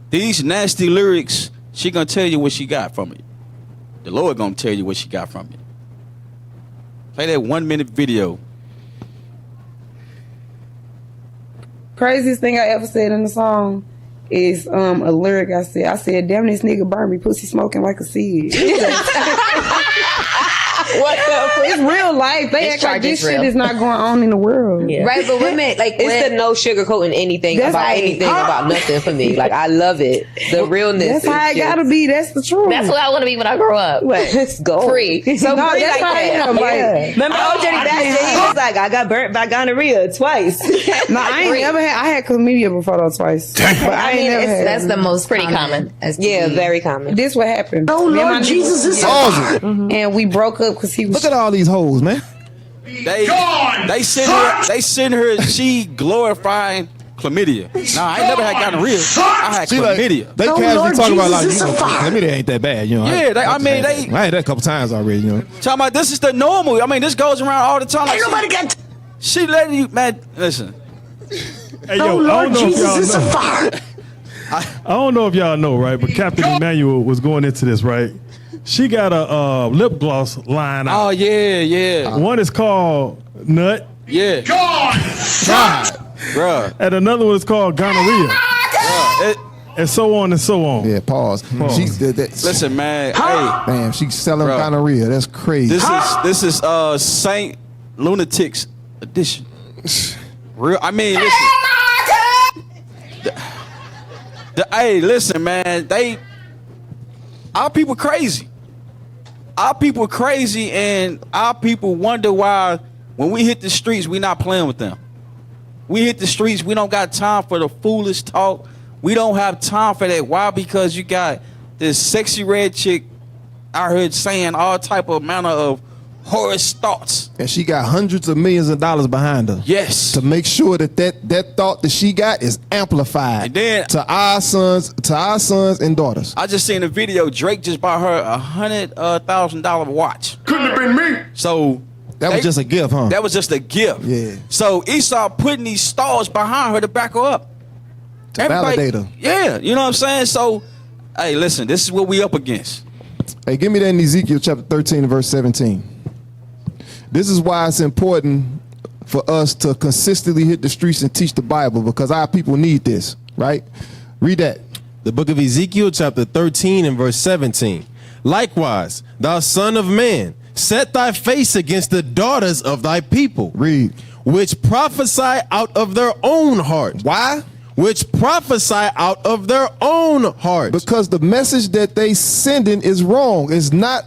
[SPEAKER 7] These nasty lyrics, she gonna tell you what she got from it. The Lord gonna tell you what she got from it. Play that 1 minute video.
[SPEAKER 15] Craziest thing I ever said in the song is a lyric I said, damn, this nigga burn me pussy smoking like a seed. What the? It's real life. They act like this shit is not going on in the world.
[SPEAKER 16] Yeah. Right, but women like it's the no sugarcoating anything about nothing for me. Like I love it. The realness.
[SPEAKER 15] That's how it gotta be. That's the truth.
[SPEAKER 16] That's what I want to be when I grow up.
[SPEAKER 15] Let's go
[SPEAKER 16] Free.
[SPEAKER 15] So
[SPEAKER 16] No,
[SPEAKER 15] free
[SPEAKER 16] that's
[SPEAKER 15] like
[SPEAKER 16] how I
[SPEAKER 15] that.
[SPEAKER 16] am.
[SPEAKER 15] Like,
[SPEAKER 17] Remember old Jenny Bass? He was like, I got burnt by gonorrhea twice.
[SPEAKER 15] No, I ain't never had. I had chlamydia before though twice. But I ain't never had.
[SPEAKER 16] That's the most pretty common.
[SPEAKER 17] Yeah, very common.
[SPEAKER 15] This what happened.
[SPEAKER 1] Oh,
[SPEAKER 15] Me and
[SPEAKER 1] Lord
[SPEAKER 15] my
[SPEAKER 1] Jesus
[SPEAKER 15] nigga-
[SPEAKER 1] is so hard.
[SPEAKER 15] And we broke up because he was.
[SPEAKER 1] Look at all these hoes, man.
[SPEAKER 7] They send her she glorifying chlamydia. Nah, I ain't never had gonorrhea. I had
[SPEAKER 1] See, like,
[SPEAKER 7] chlamydia.
[SPEAKER 1] they casually talk about like, you know, chlamydia ain't that bad, you know.
[SPEAKER 7] Yeah, I had
[SPEAKER 1] that a couple times already, you know.
[SPEAKER 7] Talking about this is the normal. I mean, this goes around all the time. Like,
[SPEAKER 17] nobody got.
[SPEAKER 7] She letting you, man. Listen.
[SPEAKER 4] Hey, yo, I don't know if y'all know. I don't know if y'all know, right? But Captain Emmanuel was going into this, right? She got a lip gloss line out.
[SPEAKER 7] Oh yeah.
[SPEAKER 4] One is called Nut.
[SPEAKER 7] Yeah.
[SPEAKER 4] God,
[SPEAKER 7] bruh.
[SPEAKER 4] And another one is called Gonorrhea. And so on and so on.
[SPEAKER 1] Yeah, pause.
[SPEAKER 7] Listen, man. Hey,
[SPEAKER 1] damn, she's selling
[SPEAKER 7] Bruh.
[SPEAKER 1] gonorrhea. That's crazy.
[SPEAKER 7] This is Saint Lunatics edition. Real. I mean, listen. Hey, listen, man. Our people crazy. Our people crazy, and our people wonder why when we hit the streets, we not playing with them. We hit the streets, we don't got time for the foolish talk. We don't have time for that. Why? Because you got this sexy red chick out here saying all type of manner of horrorous thoughts.
[SPEAKER 1] And she got hundreds of millions of dollars behind her.
[SPEAKER 7] Yes.
[SPEAKER 1] To make sure that thought that she got is amplified
[SPEAKER 7] And then
[SPEAKER 1] to our sons and daughters.
[SPEAKER 7] I just seen a video. Drake just bought her $100,000 watch.
[SPEAKER 14] Couldn't have been me.
[SPEAKER 7] So
[SPEAKER 1] that was just a gift, huh?
[SPEAKER 7] That was just a gift.
[SPEAKER 1] Yeah.
[SPEAKER 7] So Esau putting these stars behind her to back her up.
[SPEAKER 1] To validate her.
[SPEAKER 7] Yeah, you know what I'm saying? So, hey, listen, this is what we up against.
[SPEAKER 1] Hey, give me that in Ezekiel chapter 13 and verse 17. This is why it's important for us to consistently hit the streets and teach the Bible, because our people need this, right? Read that.
[SPEAKER 5] The book of Ezekiel chapter 13 and verse 17. Likewise, thou son of man, set thy face against the daughters of thy people.
[SPEAKER 1] Read.
[SPEAKER 5] Which prophesy out of their own heart.
[SPEAKER 1] Why?
[SPEAKER 5] Which prophesy out of their own heart.
[SPEAKER 1] Because the message that they sending is wrong. It's not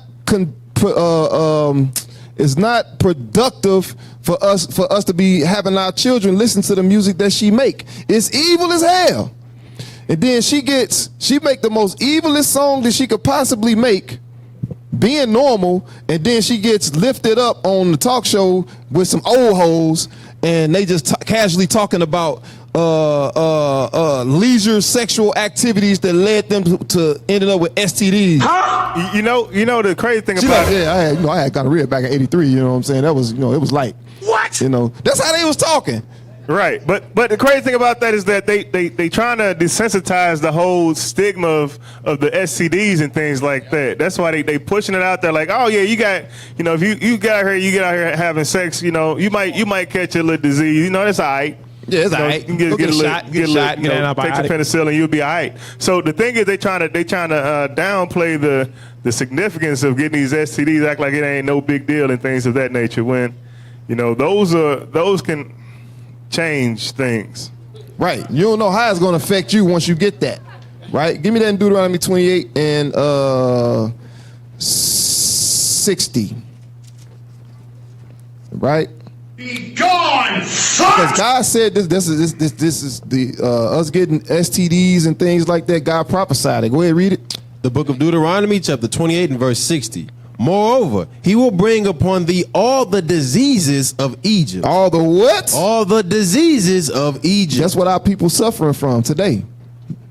[SPEAKER 1] it's not productive for us to be having our children listen to the music that she make. It's evil as hell. And then she make the most evilest song that she could possibly make, being normal, and then she gets lifted up on the talk show with some old hoes, and they just casually talking about leisure sexual activities that led them to ending up with STDs.
[SPEAKER 2] Huh? You know the crazy thing about it.
[SPEAKER 1] Yeah, I had gonorrhea back in '83. You know what I'm saying? That was, it was light.
[SPEAKER 2] What?
[SPEAKER 1] That's how they was talking.
[SPEAKER 2] Right, but the crazy thing about that is that they trying to desensitize the whole stigma of the STDs and things like that. That's why they pushing it out there like, oh yeah, you got, if you get out here having sex, you might catch a little disease. That's all right.
[SPEAKER 1] Yeah, it's all right.
[SPEAKER 2] You can get a shot, take some penicillin, you'll be all right. So the thing is, they trying to downplay the significance of getting these STDs, act like it ain't no big deal and things of that nature. When those can change things.
[SPEAKER 1] Right. You don't know how it's going to affect you once you get that. Right. Give me that in Deuteronomy 28 and 60. Right.
[SPEAKER 14] Be gone, son!
[SPEAKER 1] Because God said this is the us getting STDs and things like that. God prophesied it. Go ahead, read it.
[SPEAKER 5] The book of Deuteronomy, chapter 28 and verse 60. Moreover, he will bring upon thee all the diseases of Egypt.
[SPEAKER 1] All the what?
[SPEAKER 5] All the diseases of Egypt.
[SPEAKER 1] That's what our people suffering from today.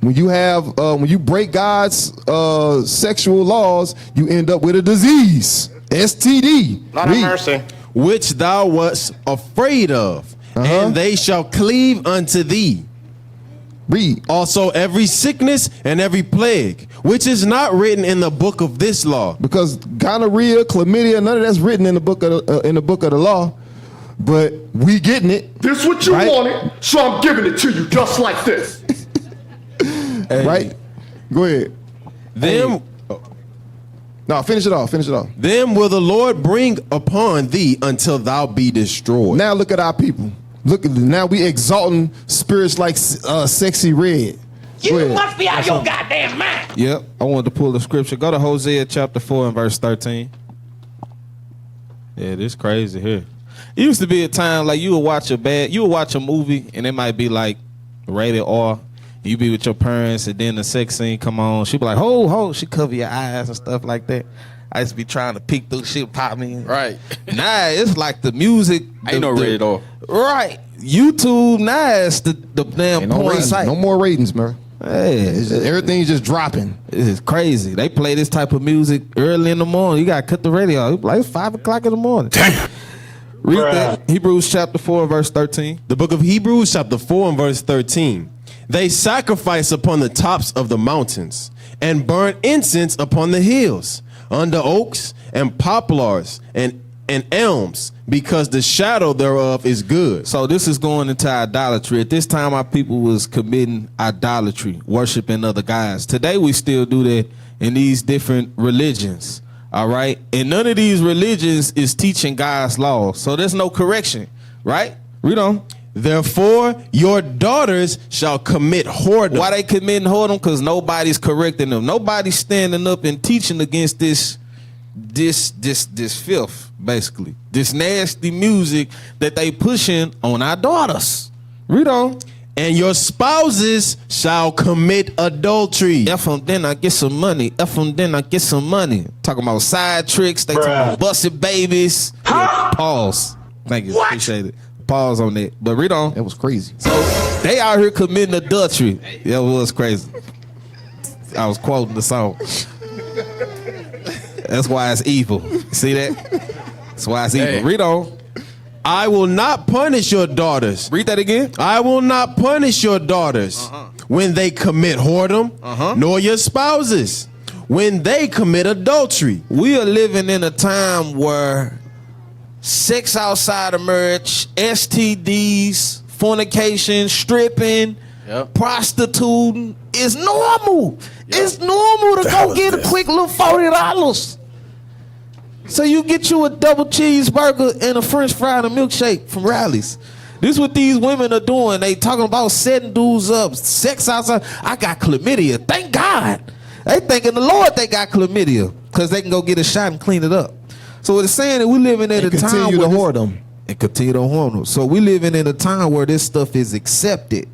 [SPEAKER 1] When you have, when you break God's sexual laws, you end up with a disease, STD.
[SPEAKER 6] Lord have mercy.
[SPEAKER 5] Which thou wast afraid of, and they shall cleave unto thee.
[SPEAKER 1] Read.
[SPEAKER 5] Also every sickness and every plague, which is not written in the book of this law.
[SPEAKER 1] Because gonorrhea, chlamydia, none of that's written in the book of the law. But we getting it.
[SPEAKER 14] This what you wanted, so I'm giving it to you just like this.
[SPEAKER 1] Right? Go ahead.
[SPEAKER 5] Them.
[SPEAKER 1] No, finish it off.
[SPEAKER 5] Them will the Lord bring upon thee until thou be destroyed.
[SPEAKER 1] Now look at our people. Look at now we exalting spirits like Sexy Red.
[SPEAKER 14] You must be out your goddamn mind.
[SPEAKER 13] Yep, I wanted to pull the scripture. Go to Hosea chapter 4 and verse 13. Yeah, this crazy here. It used to be a time like you would watch a movie and it might be like rated R. You be with your parents and then the sex scene come on. She be like, ho, she cover your eyes and stuff like that. I used to be trying to peek through shit, pop me. Right. Nah, it's like the music.
[SPEAKER 7] Ain't no rated R.
[SPEAKER 13] Right. YouTube, nah, it's the damn porn site.
[SPEAKER 1] No more ratings, man.
[SPEAKER 13] Hey,
[SPEAKER 1] everything's just dropping.
[SPEAKER 13] It's crazy. They play this type of music early in the morning. You gotta cut the radio. Like it's 5 o'clock in the morning. Damn. Read that. Hebrews chapter 4 verse 13.
[SPEAKER 5] The book of Hebrews chapter 4 and verse 13. They sacrifice upon the tops of the mountains and burn incense upon the hills, under oaks and poplars and elms, because the shadow thereof is good.
[SPEAKER 13] So this is going into idolatry. At this time, our people was committing idolatry, worshiping other gods. Today, we still do that in these different religions. All right, and none of these religions is teaching God's law, so there's no correction. Right? Read on.
[SPEAKER 5] Therefore, your daughters shall commit whoredom.
[SPEAKER 13] Why they committing whoredom? Because nobody's correcting them. Nobody's standing up and teaching against this filth, basically. This nasty music that they pushing on our daughters. Read on.
[SPEAKER 5] And your spouses shall commit adultery.
[SPEAKER 13] F them, then I get some money. F them, then I get some money. Talking about side tricks. They talking about busted babies. Yeah, pause. Thank you. What? Appreciate it. Pause on that. But read on.
[SPEAKER 1] That was crazy.
[SPEAKER 13] So they out here committing adultery. That was crazy. I was quoting the song. That's why it's evil. See that? That's why it's evil.
[SPEAKER 5] Hey.
[SPEAKER 13] Read on.
[SPEAKER 5] I will not punish your daughters.
[SPEAKER 13] Read that again.
[SPEAKER 5] I will not punish your daughters when they commit whoredom, nor your spouses when they commit adultery.
[SPEAKER 13] We are living in a time where sex outside of marriage, STDs, fornication, stripping, prostituting is normal. It's normal to go get a quick little $40. So you get you a double cheeseburger and a French fry and a milkshake from Rally's. This is what these women are doing. They talking about setting dudes up, sex outside. I got chlamydia. Thank God. They thanking the Lord they got chlamydia because they can go get a shot and clean it up. So what it's saying that we living at a time where continue to whore them. So we living in a time where this stuff is accepted.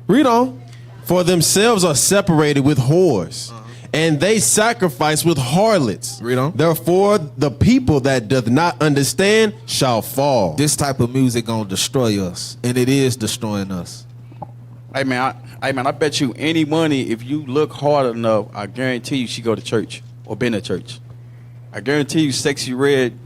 [SPEAKER 13] Read on.
[SPEAKER 5] For themselves are separated with whores, and they sacrifice with harlots.
[SPEAKER 13] Read on.
[SPEAKER 5] Therefore, the people that doth not understand shall fall.
[SPEAKER 13] This type of music gonna destroy us, and it is destroying us.
[SPEAKER 7] Hey man, I bet you any money if you look hard enough, I guarantee you she go to church or been to church. I guarantee you, Sexy Red.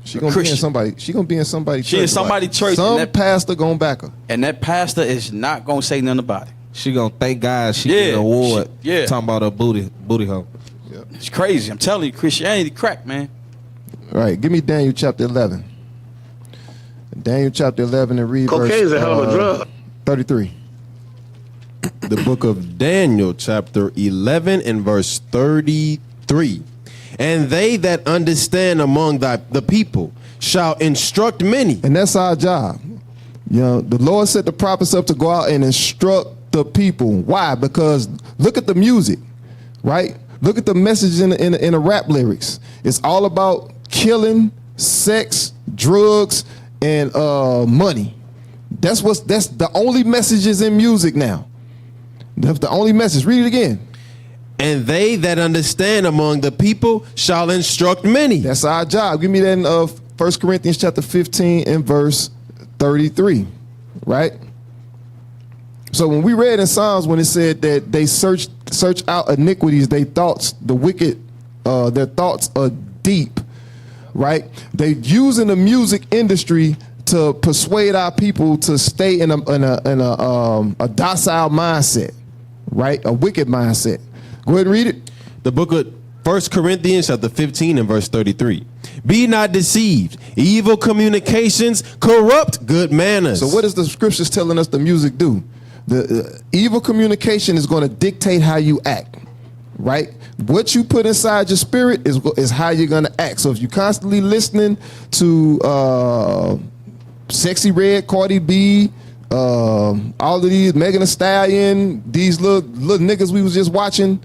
[SPEAKER 1] She gonna be in somebody. She gonna be in somebody.
[SPEAKER 7] She in somebody church.
[SPEAKER 1] Some pastor gonna back her,
[SPEAKER 7] and that pastor is not gonna say nothing about it.
[SPEAKER 13] She gonna thank God she get an award. Talking about her booty hole.
[SPEAKER 1] Yeah.
[SPEAKER 7] It's crazy. I'm telling you, Christianity crack, man.
[SPEAKER 1] All right, give me Daniel chapter 11. Daniel chapter 11 and read
[SPEAKER 14] Cocaine's a hell of a drug.
[SPEAKER 1] 33.
[SPEAKER 5] The book of Daniel chapter 11 and verse 33. And they that understand among the people shall instruct many.
[SPEAKER 1] And that's our job. You know, the Lord set the prophets up to go out and instruct the people. Why? Because look at the music, right? Look at the message in the rap lyrics. It's all about killing, sex, drugs, and money. That's the only messages in music now. That's the only message. Read it again.
[SPEAKER 5] And they that understand among the people shall instruct many.
[SPEAKER 1] That's our job. Give me that in 1 Corinthians chapter 15 and verse 33, right? So when we read in Psalms when it said that they search out iniquities, their thoughts, the wicked, their thoughts are deep, right? They using the music industry to persuade our people to stay in a docile mindset, right? A wicked mindset. Go ahead and read it.
[SPEAKER 5] The book of 1 Corinthians chapter 15 and verse 33. Be not deceived. Evil communications corrupt good manners.
[SPEAKER 1] So what is the scriptures telling us the music do? The evil communication is going to dictate how you act, right? What you put inside your spirit is how you're going to act. So if you're constantly listening to Sexy Red, Cardi B, all of these, Megan Thee Stallion, these little niggas we was just watching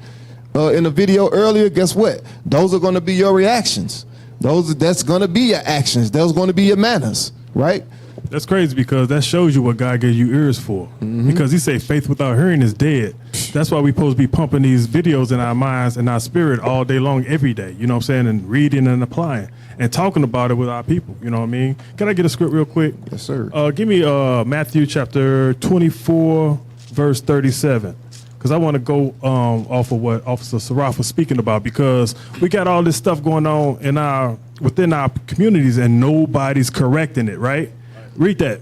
[SPEAKER 1] in the video earlier, guess what? Those are going to be your reactions. That's going to be your actions. Those are going to be your manners, right?
[SPEAKER 4] That's crazy because that shows you what God gave you ears for. Because he say faith without hearing is dead. That's why we supposed to be pumping these videos in our minds and our spirit all day long, every day. You know what I'm saying? And reading and applying and talking about it with our people. You know what I mean? Can I get a script real quick?
[SPEAKER 1] Yes, sir.
[SPEAKER 4] Give me Matthew chapter 24, verse 37. Because I want to go off of what Officer Saraf was speaking about, because we got all this stuff going on within our communities and nobody's correcting it, right? Read that.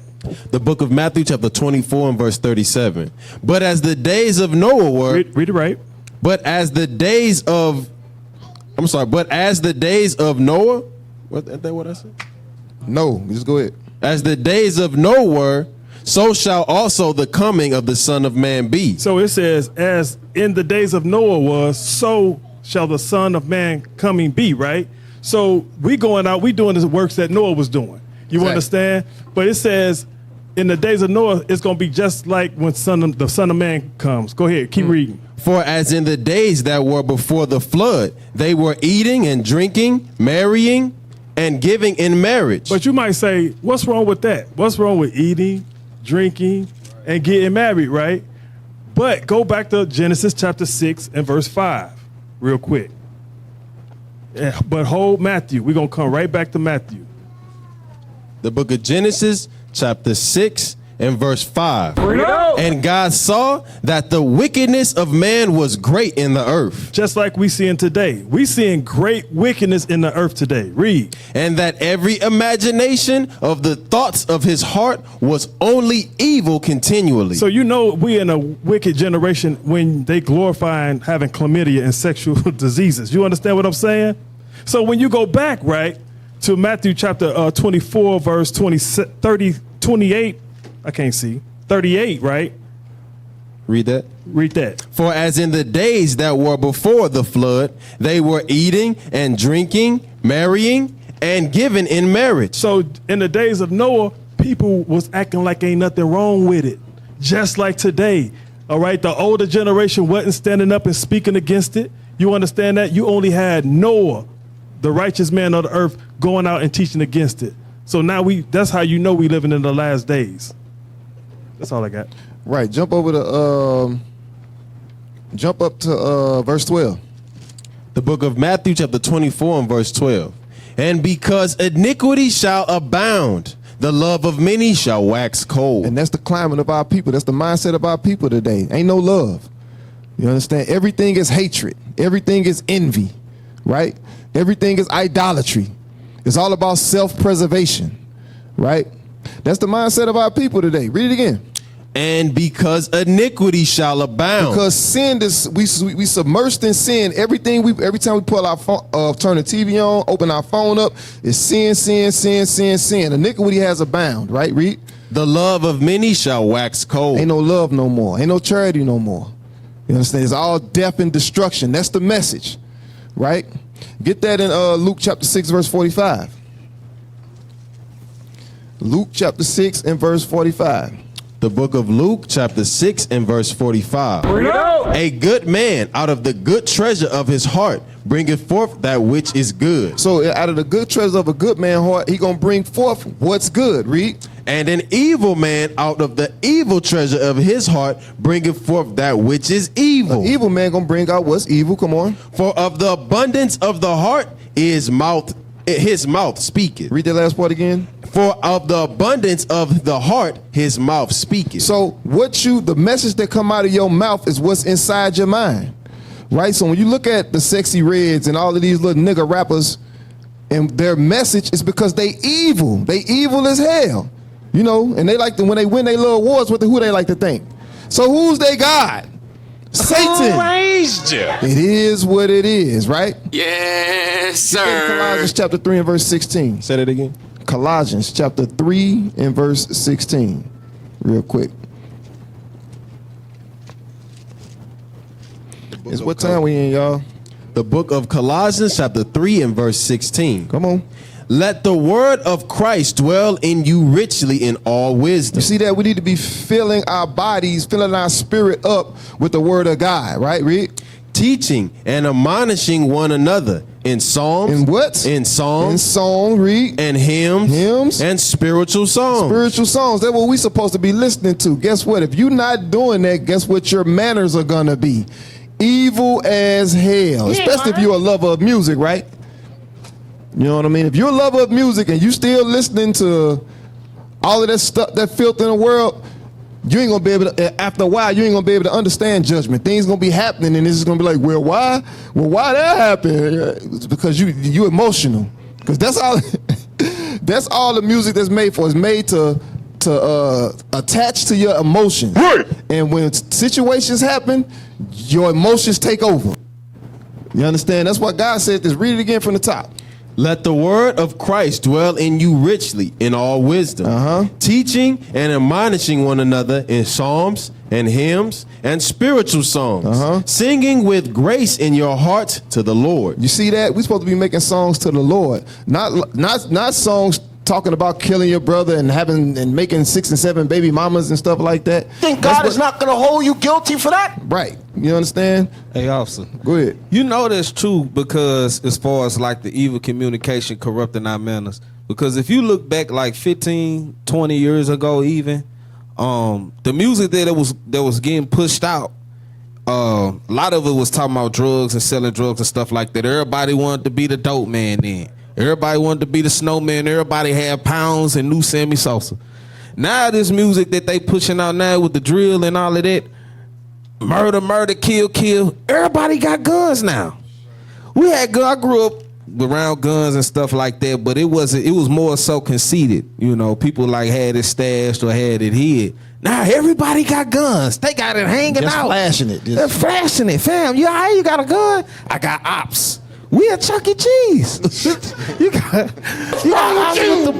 [SPEAKER 5] The book of Matthew chapter 24 and verse 37. But as the days of Noah were...
[SPEAKER 4] Read it right.
[SPEAKER 5] But as the days of Noah... Is that what I said?
[SPEAKER 1] No, just go ahead.
[SPEAKER 5] As the days of Noah were, so shall also the coming of the Son of Man be.
[SPEAKER 4] So it says, as in the days of Noah was, so shall the Son of Man coming be, right? So we going out, we doing the works that Noah was doing. You understand? But it says, in the days of Noah, it's going to be just like when the Son of Man comes. Go ahead, keep reading.
[SPEAKER 5] For as in the days that were before the flood, they were eating and drinking, marrying, and giving in marriage.
[SPEAKER 4] But you might say, what's wrong with that? What's wrong with eating, drinking, and getting married, right? But go back to Genesis chapter 6 and verse 5 real quick. But hold Matthew. We're going to come right back to Matthew.
[SPEAKER 5] The book of Genesis chapter 6 and verse 5. And God saw that the wickedness of man was great in the earth.
[SPEAKER 4] Just like we seeing today. We seeing great wickedness in the earth today. Read.
[SPEAKER 5] And that every imagination of the thoughts of his heart was only evil continually.
[SPEAKER 4] So you know we in a wicked generation when they glorifying having chlamydia and sexual diseases. You understand what I'm saying? So when you go back, right, to Matthew chapter 24, verse 28, I can't see, 38, right?
[SPEAKER 5] Read that.
[SPEAKER 4] Read that.
[SPEAKER 5] For as in the days that were before the flood, they were eating and drinking, marrying, and giving in marriage.
[SPEAKER 4] So in the days of Noah, people was acting like ain't nothing wrong with it. Just like today, all right? The older generation wasn't standing up and speaking against it. You understand that? You only had Noah, the righteous man of the earth, going out and teaching against it. So now that's how you know we living in the last days. That's all I got.
[SPEAKER 1] Right. Jump up to verse 12.
[SPEAKER 5] The book of Matthew chapter 24 and verse 12. And because iniquity shall abound, the love of many shall wax cold.
[SPEAKER 1] And that's the climate of our people. That's the mindset of our people today. Ain't no love. You understand? Everything is hatred. Everything is envy, right? Everything is idolatry. It's all about self-preservation, right? That's the mindset of our people today. Read it again.
[SPEAKER 5] And because iniquity shall abound.
[SPEAKER 1] Because sin is, we submersed in sin. Every time we pull our phone, turn the TV on, open our phone up, it's sin, sin, sin, sin, sin. Iniquity has abound, right? Read.
[SPEAKER 5] The love of many shall wax cold.
[SPEAKER 1] Ain't no love no more. Ain't no charity no more. You understand? It's all death and destruction. That's the message, right? Get that in Luke chapter 6, verse 45. Luke chapter 6 and verse 45.
[SPEAKER 5] The book of Luke chapter 6 and verse 45. A good man out of the good treasure of his heart bringeth forth that which is good.
[SPEAKER 1] So out of the good treasure of a good man heart, he gonna bring forth what's good. Read.
[SPEAKER 5] And an evil man out of the evil treasure of his heart bringeth forth that which is evil.
[SPEAKER 1] An evil man gonna bring out what's evil. Come on.
[SPEAKER 5] For of the abundance of the heart his mouth speaketh.
[SPEAKER 1] Read that last part again.
[SPEAKER 5] For of the abundance of the heart his mouth speaketh.
[SPEAKER 1] So the message that come out of your mouth is what's inside your mind, right? So when you look at the Sexy Reds and all of these little nigga rappers, and their message is because they evil. They evil as hell, you know. And they like to, when they win their little awards, who they like to think. So who's their God? Satan.
[SPEAKER 18] Who raised you?
[SPEAKER 1] It is what it is, right?
[SPEAKER 18] Yes, sir.
[SPEAKER 1] Colossians chapter 3 and verse 16.
[SPEAKER 5] Say that again.
[SPEAKER 1] Colossians chapter 3 and verse 16. Real quick. It's what time we in, y'all?
[SPEAKER 5] The book of Colossians chapter 3 and verse 16.
[SPEAKER 1] Come on.
[SPEAKER 5] Let the word of Christ dwell in you richly in all wisdom.
[SPEAKER 1] You see that? We need to be filling our bodies, filling our spirit up with the word of God, right? Read.
[SPEAKER 5] Teaching and admonishing one another in psalms.
[SPEAKER 1] In what?
[SPEAKER 5] In psalms.
[SPEAKER 1] In song, read.
[SPEAKER 5] And hymns.
[SPEAKER 1] Hymns.
[SPEAKER 5] And spiritual songs.
[SPEAKER 1] Spiritual songs. That's what we supposed to be listening to. Guess what? If you're not doing that, guess what your manners are going to be? Evil as hell. Yeah, especially if you're a lover of music, right? You know what I mean? If you're a lover of music and you still listening to all of that stuff, that filth in the world, you ain't gonna be able to, after a while, you ain't gonna be able to understand judgment. Things gonna be happening and it's gonna be like, well, why? Well, why that happened? It's because you emotional. Because that's all that's all the music that's made for. Is made to attach to your emotions. Right. And when situations happen, your emotions take over. You understand? That's what God said this. Read it again from the top.
[SPEAKER 5] Let the word of Christ dwell in you richly in all wisdom, teaching and admonishing one another in psalms and hymns and spiritual songs, singing with grace in your heart to the Lord.
[SPEAKER 1] You see that? We're supposed to be making songs to the Lord, not songs talking about killing your brother and making 6 and 7 baby mamas and stuff like that.
[SPEAKER 18] Think God is not going to hold you guilty for that?
[SPEAKER 1] Right. You understand?
[SPEAKER 13] Hey, officer.
[SPEAKER 1] Go ahead.
[SPEAKER 13] You know that's true because as far as like the evil communication corrupting our manners. Because if you look back like 15, 20 years ago even, the music that was getting pushed out, a lot of it was talking about drugs and selling drugs and stuff like that. Everybody wanted to be the dope man then. Everybody wanted to be the snowman. Everybody had pounds and new Sammy Sosa. Now this music that they pushing out now with the drill and all of that, murder, kill. Everybody got guns now. We had guns. I grew up around guns and stuff like that, but it was more so conceited. You know, people like had it stashed or had it hid. Now everybody got guns. They got it hanging
[SPEAKER 1] just
[SPEAKER 13] out.
[SPEAKER 1] Flashing it.
[SPEAKER 13] They're flashing it, fam. You got a gun? I got ops. We at Chuck E. Cheese. you got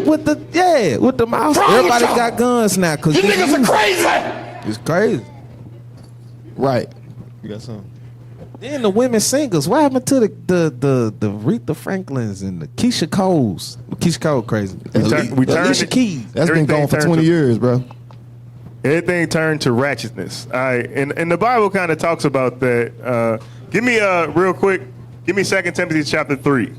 [SPEAKER 13] with the mouse. Everybody got guns now. Cause
[SPEAKER 18] you niggas are crazy.
[SPEAKER 13] It's crazy.
[SPEAKER 1] Right.
[SPEAKER 5] You got something?
[SPEAKER 13] Then the women singers. What happened to the Aretha Franklins and the Keisha Coles? Keisha Cole crazy. Alicia Keys.
[SPEAKER 1] That's been gone for 20 years, bro.
[SPEAKER 2] Everything turned to ratchetness. All right, and the Bible kind of talks about that. Give me real quick. Give me 2 Timothy chapter 3,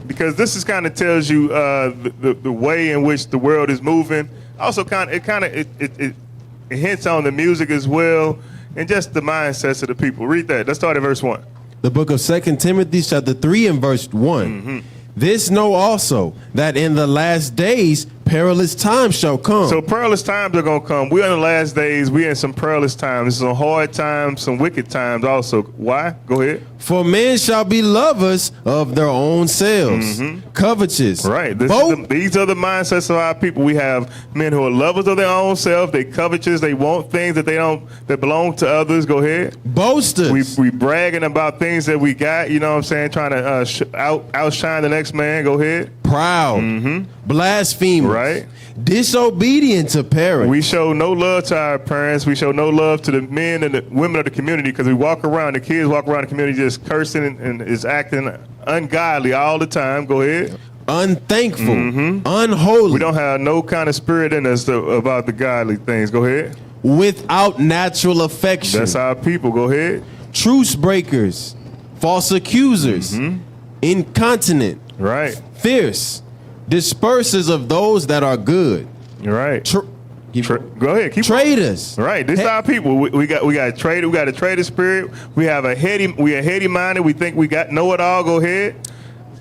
[SPEAKER 2] because this is kind of tells you the way in which the world is moving. Also, it hints on the music as well, and just the mindsets of the people. Read that. Let's start at verse 1.
[SPEAKER 5] The book of 2 Timothy chapter 3 and verse 1. Mm-hmm. This know also that in the last days perilous times shall come.
[SPEAKER 2] So perilous times are going to come. We're in the last days. We're in some perilous times. Some hard times, some wicked times also. Why? Go ahead.
[SPEAKER 5] For men shall be lovers of their own selves, covetous.
[SPEAKER 2] Right. These are the mindsets of our people. We have men who are lovers of their own self. They covetous. They want things that that belong to others. Go ahead.
[SPEAKER 5] Boasters.
[SPEAKER 2] We bragging about things that we got. You know what I'm saying? Trying to outshine the next man. Go ahead.
[SPEAKER 5] Proud. Blasphemers.
[SPEAKER 2] Right.
[SPEAKER 5] Disobedient to parents.
[SPEAKER 2] We show no love to our parents. We show no love to the men and the women of the community, because we walk around, the kids walk around the community just cursing and is acting ungodly all the time. Go ahead.
[SPEAKER 5] Unthankful. Unholy.
[SPEAKER 2] We don't have no kind of spirit in us about the godly things. Go ahead.
[SPEAKER 5] Without natural affection.
[SPEAKER 2] That's our people. Go ahead.
[SPEAKER 5] Truce breakers. false accusers, incontinent,
[SPEAKER 2] right,
[SPEAKER 5] fierce, dispersers of those that are good.
[SPEAKER 2] Right. Go ahead. Keep
[SPEAKER 5] traitors.
[SPEAKER 2] Right. This is our people. We got a traitor. We got a traitor spirit. We have we are heady minded. We think we know it all. Go ahead.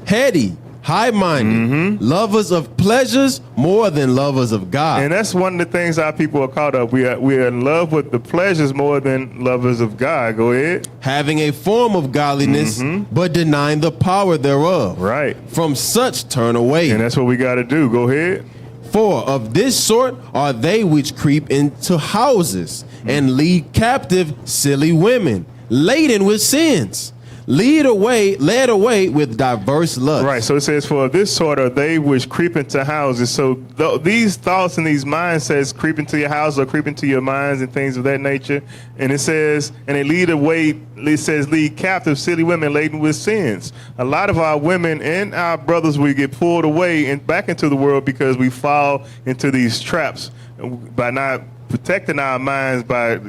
[SPEAKER 5] Heady, high-minded, lovers of pleasures more than lovers of God.
[SPEAKER 2] And that's one of the things our people are caught up. We are in love with the pleasures more than lovers of God. Go ahead.
[SPEAKER 5] Having a form of godliness, but denying the power thereof.
[SPEAKER 2] Right.
[SPEAKER 5] From such turn away.
[SPEAKER 2] And that's what we got to do. Go ahead.
[SPEAKER 5] For of this sort are they which creep into houses and lead captive silly women, laden with sins, led away with diverse lusts.
[SPEAKER 2] Right. So it says, for this sort are they which creep into houses. So these thoughts and these mindsets creep into your house or creep into your minds and things of that nature. And it says, and they lead away. It says, lead captive silly women laden with sins. A lot of our women and our brothers, we get pulled away and back into the world because we fall into these traps by not protecting our minds, by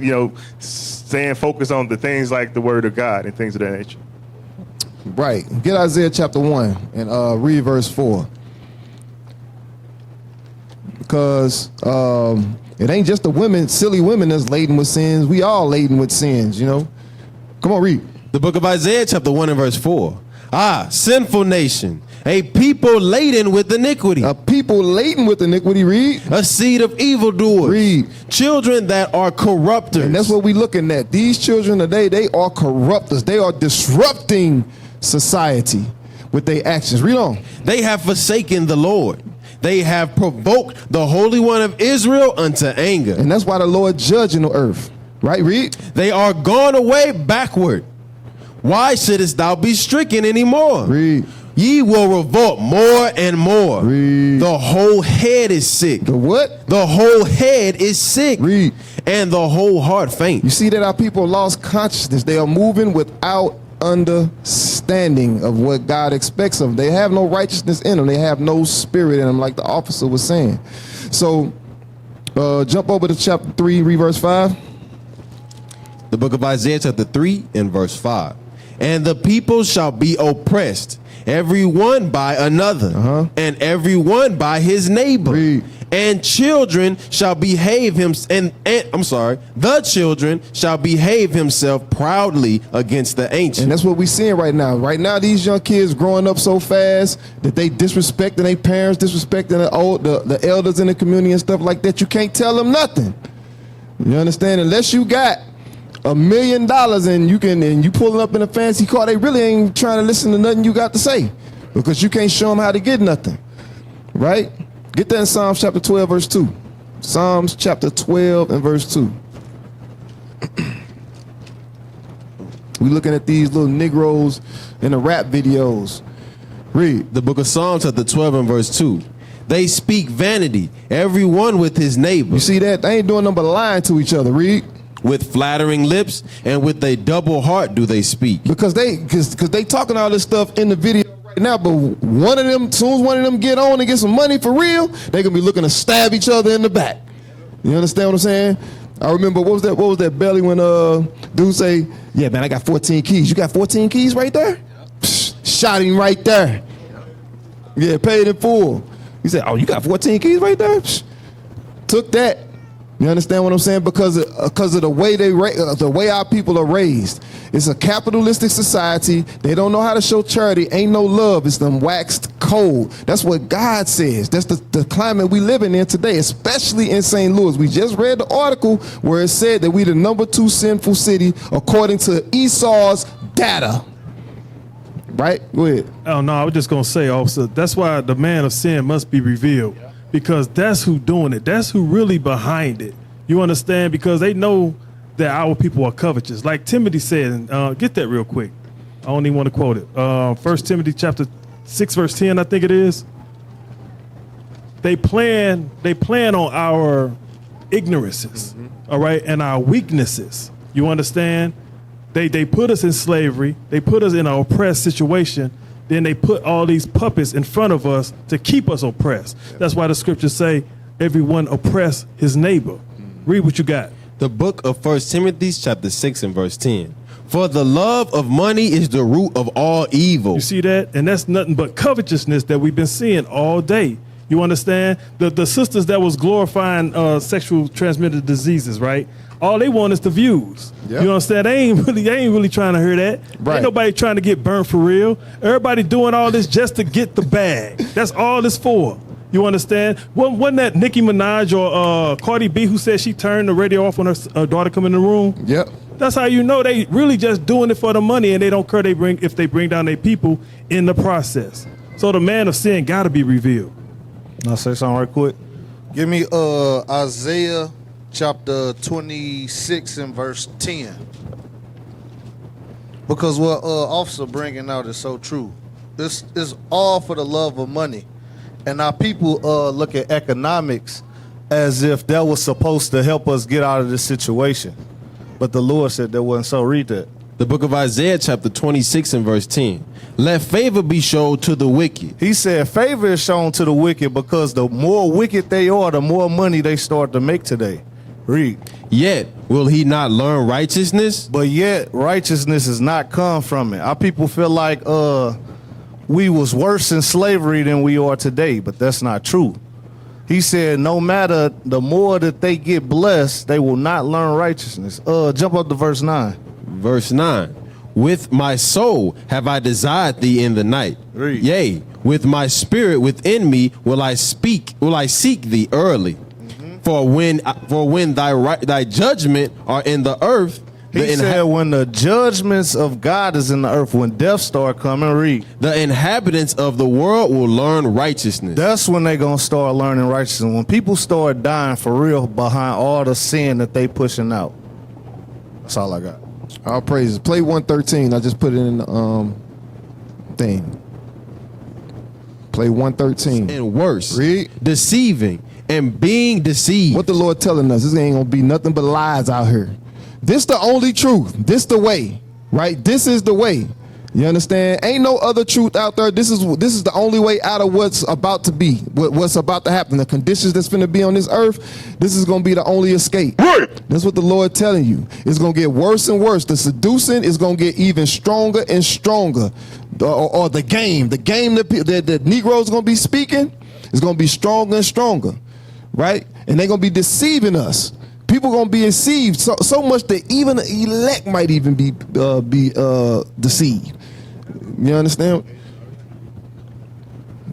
[SPEAKER 2] staying focused on the things like the Word of God and things of that nature.
[SPEAKER 1] Right. Get Isaiah chapter 1 and read verse 4. Because it ain't just the women, silly women, that's laden with sins. We all laden with sins, Come on, read.
[SPEAKER 5] The book of Isaiah chapter 1 and verse 4. Ah, sinful nation, a people laden with iniquity.
[SPEAKER 1] A people laden with iniquity, read.
[SPEAKER 5] A seed of evildoers.
[SPEAKER 1] Read.
[SPEAKER 5] Children that are corrupters.
[SPEAKER 1] And that's what we're looking at. These children today, they are corrupters. They are disrupting society with their actions. Read on.
[SPEAKER 5] They have forsaken the Lord. They have provoked the Holy One of Israel unto anger.
[SPEAKER 1] And that's why the Lord judging the earth. Right, read.
[SPEAKER 5] They are gone away backward. Why shouldest thou be stricken anymore?
[SPEAKER 1] Read.
[SPEAKER 5] Ye will revolt more and more.
[SPEAKER 1] Read.
[SPEAKER 5] The whole head is sick.
[SPEAKER 1] The what?
[SPEAKER 5] The whole head is sick.
[SPEAKER 1] Read.
[SPEAKER 5] And the whole heart faint.
[SPEAKER 1] You see that our people lost consciousness. They are moving without understanding of what God expects of them. They have no righteousness in them. They have no spirit in them, like the officer was saying. So jump over to chapter 3, read verse 5.
[SPEAKER 5] The book of Isaiah chapter 3 and verse 5. And the people shall be oppressed, every one by another, and every one by his neighbor.
[SPEAKER 1] Read.
[SPEAKER 5] And children shall behave the children shall behave himself proudly against the ancient.
[SPEAKER 1] And that's what we're seeing right now. Right now, these young kids growing up so fast that they disrespecting their parents, disrespecting the elders in the community and stuff like that. You can't tell them nothing. You understand? Unless you got $1 million and you pulling up in a fancy car, they really ain't trying to listen to nothing you got to say, because you can't show them how to get nothing. Right? Get that in Psalms chapter 12, verse 2. Psalms chapter 12 and verse 2. We looking at these little Negroes in the rap videos. Read.
[SPEAKER 5] The book of Psalms chapter 12 and verse 2. They speak vanity, every one with his neighbor.
[SPEAKER 1] You see that? They ain't doing nothing but lying to each other. Read.
[SPEAKER 5] With flattering lips and with a double heart do they speak.
[SPEAKER 1] Because they talking all this stuff in the video right now, but one of them, as soon as one of them get on and get some money for real, they gonna be looking to stab each other in the back. You understand what I'm saying? I remember, what was that belly when dude say, yeah man, I got 14 keys. You got 14 keys right there? Psh, shot him right there. Yeah, paid in full. He said, oh, you got 14 keys right there? Psh, took that. You understand what I'm saying? Because of the way the way our people are raised. It's a capitalistic society. They don't know how to show charity. Ain't no love. It's them waxed cold. That's what God says. That's the climate we living in today, especially in St. Louis. We just read the article where it said that we the number 2 sinful city according to Esau's data. Right? Go ahead.
[SPEAKER 4] Oh no, I was just gonna say, officer, that's why the man of sin must be revealed. Because that's who doing it. That's who really behind it. You understand? Because they know that our people are covetous. Like Timothy said, get that real quick. I don't even want to quote it. 1 Timothy chapter 6, verse 10, I think it is. They plan on our ignorances, all right, and our weaknesses. You understand? They put us in slavery. They put us in an oppressed situation. Then they put all these puppets in front of us to keep us oppressed. That's why the scriptures say, everyone oppress his neighbor. Read what you got.
[SPEAKER 5] The book of 1 Timothy chapter 6 and verse 10. For the love of money is the root of all evil.
[SPEAKER 4] You see that? And that's nothing but covetousness that we've been seeing all day. You understand? The sisters that was glorifying sexual transmitted diseases, right? All they want is the views.
[SPEAKER 1] Yep.
[SPEAKER 4] You understand? They ain't really trying to hear that.
[SPEAKER 1] Right.
[SPEAKER 4] Ain't nobody trying to get burned for real. Everybody doing all this just to get the bag. That's all this for. You understand? Wasn't that Nicki Minaj or Cardi B who said she turned the radio off when her daughter come in the room?
[SPEAKER 1] Yep.
[SPEAKER 4] That's how you know they really just doing it for the money, and they don't care if they bring down their people in the process. So the man of sin got to be revealed.
[SPEAKER 12] I'll say something right quick. Give me Isaiah chapter 26 and verse 10. Because what officer bringing out is so true. This is all for the love of money. And our people look at economics as if that was supposed to help us get out of this situation. But the Lord said that wasn't so. Read that.
[SPEAKER 5] The book of Isaiah chapter 26 and verse 10. Let favor be shown to the wicked.
[SPEAKER 12] He said favor is shown to the wicked because the more wicked they are, the more money they start to make today. Read.
[SPEAKER 5] Yet will he not learn righteousness?
[SPEAKER 12] But yet righteousness has not come from it. Our people feel like we was worse in slavery than we are today, but that's not true. He said no matter the more that they get blessed, they will not learn righteousness. Jump up to verse 9.
[SPEAKER 5] Verse 9. With my soul have I desired thee in the night.
[SPEAKER 12] Read.
[SPEAKER 5] Yea, with my spirit within me will I seek thee early. For when thy judgment are in the earth,
[SPEAKER 12] he said when the judgments of God is in the earth, when death start coming, read.
[SPEAKER 5] The inhabitants of the world will learn righteousness.
[SPEAKER 12] That's when they gonna start learning righteousness. When people start dying for real behind all the sin that they pushing out. That's all I got.
[SPEAKER 1] All praises. Play 113. I just put it in the thing. Play 113.
[SPEAKER 5] And worse.
[SPEAKER 1] Read.
[SPEAKER 5] Deceiving and being deceived.
[SPEAKER 1] What the Lord telling us? This ain't gonna be nothing but lies out here. This the only truth. This the way, right? This is the way. You understand? Ain't no other truth out there. This is the only way out of what's about to be, what's about to happen. The conditions that's finna be on this earth. This is gonna be the only escape. Right. That's what the Lord telling you. It's gonna get worse and worse. The seducing is gonna get even stronger and stronger. Or the game that the Negroes gonna be speaking is gonna be stronger and stronger, right? And they're gonna be deceiving us. People gonna be deceived so much that even the elect might even be deceived. You understand?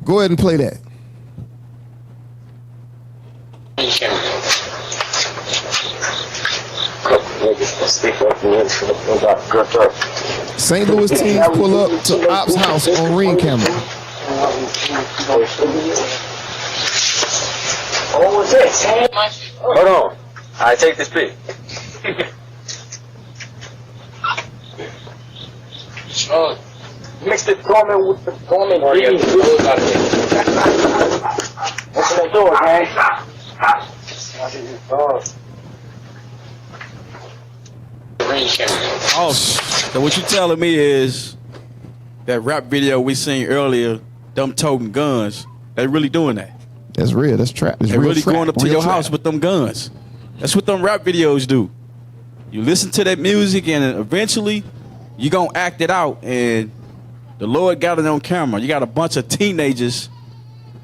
[SPEAKER 1] Go ahead and play that. St. Louis teams pull up to Ops house on ring camera.
[SPEAKER 19] What was this? Hold on. I take this pic. Mix the comment with the comment. Open the door, man.
[SPEAKER 7] Oh, so what you telling me is that rap video we seen earlier, them toting guns, they really doing that?
[SPEAKER 1] That's real. That's trap.
[SPEAKER 7] They really going up to your house with them guns. That's what them rap videos do. You listen to that music and eventually you gonna act it out, and the Lord got it on camera. You got a bunch of teenagers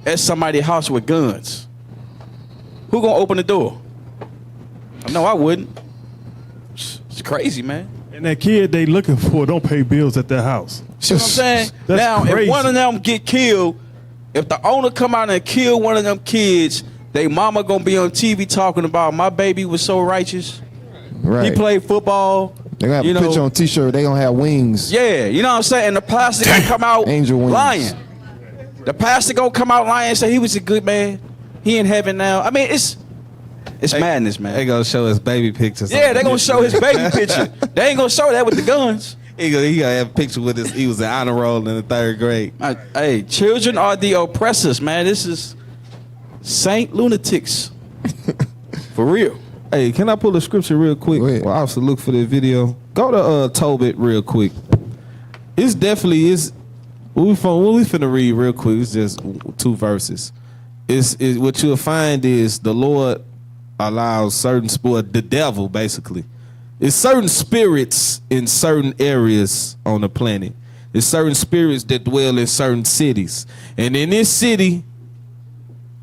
[SPEAKER 7] at somebody's house with guns. Who gonna open the door? I know I wouldn't. It's crazy, man.
[SPEAKER 4] And that kid they looking for don't pay bills at their house.
[SPEAKER 7] See what I'm saying?
[SPEAKER 4] That's
[SPEAKER 7] now,
[SPEAKER 4] crazy.
[SPEAKER 7] if one of them get killed, if the owner come out and kill one of them kids, they mama gonna be on TV talking about my baby was so righteous.
[SPEAKER 1] Right.
[SPEAKER 7] He played football.
[SPEAKER 1] They gonna have a picture on T-shirt. They gonna have wings.
[SPEAKER 7] Yeah, you know what I'm saying? And the pastor gonna come out
[SPEAKER 1] Angel wings.
[SPEAKER 7] lying. The pastor gonna come out lying and say he was a good man. He in heaven now. I mean, it's madness, man.
[SPEAKER 13] They gonna show his baby pictures.
[SPEAKER 7] Yeah, they gonna show his baby picture. They ain't gonna show that with the guns.
[SPEAKER 13] He gonna have a picture with his. He was an honor roll in the 3rd grade.
[SPEAKER 7] Hey, children are the oppressors, man. This is Saint lunatics. For real.
[SPEAKER 13] Hey, can I pull a scripture real quick? Well, I also look for the video. Go to Tobit real quick. It's definitely is. What we finna read real quick. It's just 2 verses. Is what you'll find is the Lord allows certain sport, the devil basically, It's certain spirits in certain areas on the planet. There's certain spirits that dwell in certain cities. And in this city,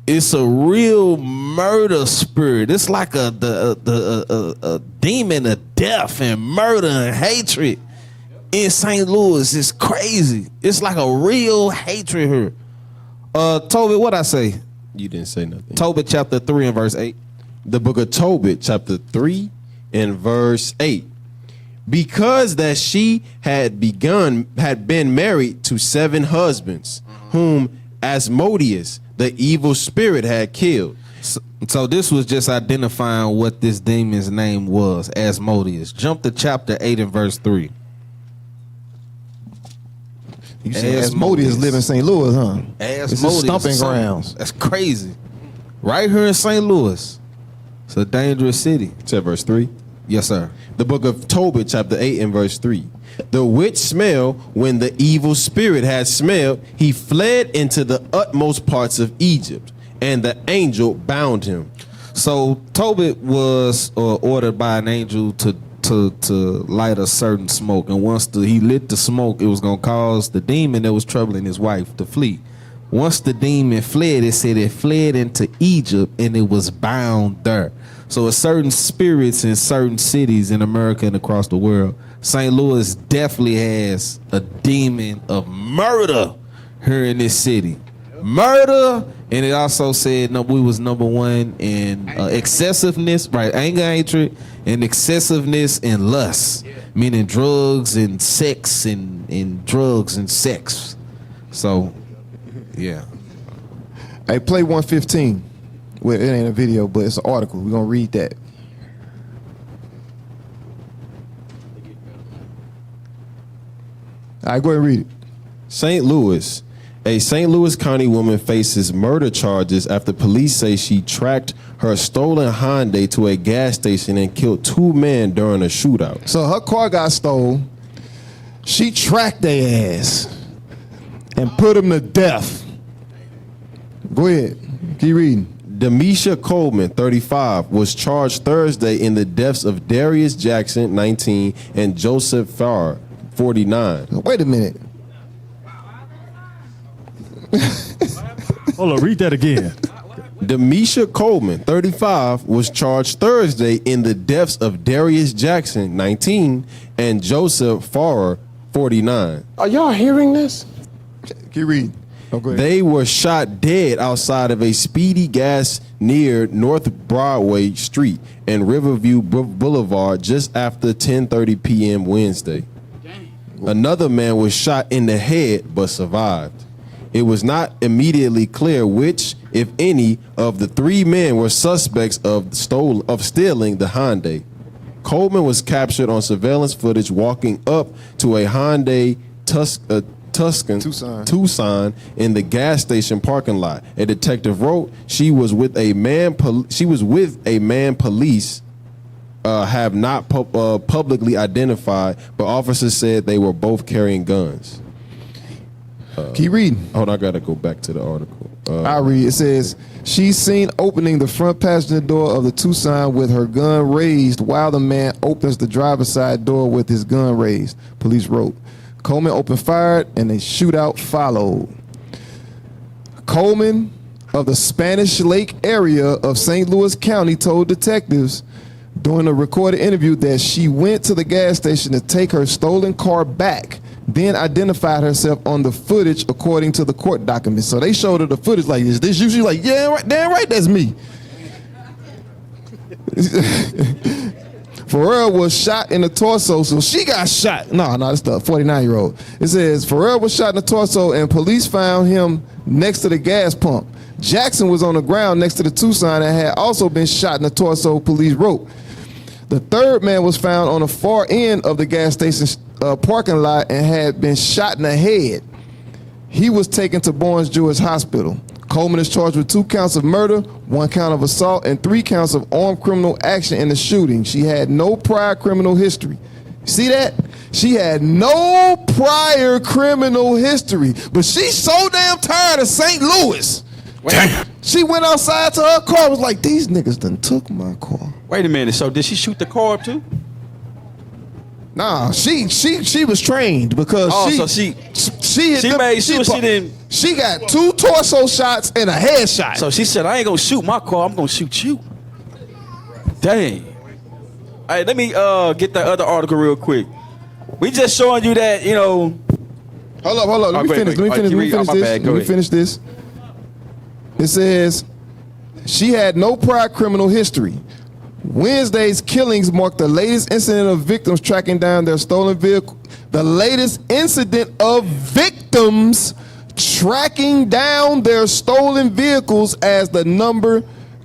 [SPEAKER 13] it's a real murder spirit. It's like a demon of death and murder and hatred in St. Louis. It's crazy. It's like a real hatred here. Tobit, what I say?
[SPEAKER 5] You didn't say nothing.
[SPEAKER 13] Tobit chapter 3 and verse 8.
[SPEAKER 5] The book of Tobit chapter 3 and verse 8. Because that she had been married to 7 husbands, whom Asmodeus, the evil spirit, had killed.
[SPEAKER 13] So this was just identifying what this demon's name was, Asmodeus. Jump to chapter 8 and verse 3.
[SPEAKER 1] You said Asmodeus live in St. Louis, huh?
[SPEAKER 13] Asmodeus.
[SPEAKER 1] This is stomping grounds.
[SPEAKER 13] That's crazy. Right here in St. Louis. It's a dangerous city.
[SPEAKER 5] To verse 3.
[SPEAKER 13] Yes, sir.
[SPEAKER 5] The book of Tobit chapter 8 and verse 3. The which smell, when the evil spirit had smelled, he fled into the utmost parts of Egypt, and the angel bound him.
[SPEAKER 13] So Tobit was ordered by an angel to light a certain smoke, and once he lit the smoke, it was going to cause the demon that was troubling his wife to flee. Once the demon fled, it said it fled into Egypt and it was bound there. So certain spirits in certain cities in America and across the world, St. Louis definitely has a demon of murder here in this city. Murder, and it also said we was number 1 in excessiveness, right? Anger, hatred, and excessiveness and lust, meaning drugs and sex and drugs and sex. So, yeah.
[SPEAKER 1] Hey, play 115. Well, it ain't a video, but it's an article. We're gonna read that. All right, go ahead and read it.
[SPEAKER 5] St. Louis. A St. Louis County woman faces murder charges after police say she tracked her stolen Hyundai to a gas station and killed 2 men during a shootout.
[SPEAKER 1] So her car got stolen. She tracked their ass and put them to death. Go ahead. Keep reading.
[SPEAKER 5] Demisha Coleman, 35, was charged Thursday in the deaths of Darius Jackson, 19, and Joseph Farr, 49.
[SPEAKER 1] Wait a minute.
[SPEAKER 4] Hold on, read that again.
[SPEAKER 5] Demisha Coleman, 35, was charged Thursday in the deaths of Darius Jackson, 19, and Joseph Farr, 49.
[SPEAKER 18] Are y'all hearing this?
[SPEAKER 1] Keep reading. Oh, go ahead.
[SPEAKER 5] They were shot dead outside of a Speedy Gas near North Broadway Street and Riverview Boulevard just after 10:30 p.m. Wednesday. Another man was shot in the head but survived. It was not immediately clear which, if any, of the 3 men were suspects of stealing the Hyundai. Coleman was captured on surveillance footage walking up to a Hyundai Tucson in the gas station parking lot. A detective wrote she was with a man. Police have not publicly identified, but officers said they were both carrying guns.
[SPEAKER 1] Keep reading.
[SPEAKER 5] Hold on, I gotta go back to the article.
[SPEAKER 1] I'll read. It says, she's seen opening the front passenger door of the Tucson with her gun raised while the man opens the driver's side door with his gun raised, police wrote. Coleman opened fire and a shootout followed. Coleman of the Spanish Lake area of St. Louis County told detectives during a recorded interview that she went to the gas station to take her stolen car back, then identified herself on the footage according to the court documents. So they showed her the footage like this. This usually like, yeah, right, damn right, that's me. Pharrell was shot in the torso, so she got shot. No, that's the 49-year-old. It says Pharrell was shot in the torso and police found him next to the gas pump. Jackson was on the ground next to the Tucson and had also been shot in the torso, police wrote. The third man was found on the far end of the gas station parking lot and had been shot in the head. He was taken to Barnes-Jewish Hospital. Coleman is charged with 2 counts of murder, 1 count of assault, and 3 counts of armed criminal action in the shooting. She had no prior criminal history. See that? She had no prior criminal history, but she's so damn tired of St. Louis. Damn. She went outside to her car, was like, these niggas done took my car.
[SPEAKER 7] Wait a minute, so did she shoot the car up too?
[SPEAKER 1] Nah, she was trained because she got 2 torso shots and a head shot.
[SPEAKER 7] So she said, I ain't gonna shoot my car, I'm gonna shoot you. Dang. All right, let me get that other article real quick. We just showing you that, you know.
[SPEAKER 1] Hold up. Let me finish this. It says she had no prior criminal history. Wednesday's killings marked the latest incident of victims tracking down their stolen vehicle. The latest incident of victims tracking down their stolen vehicles as the number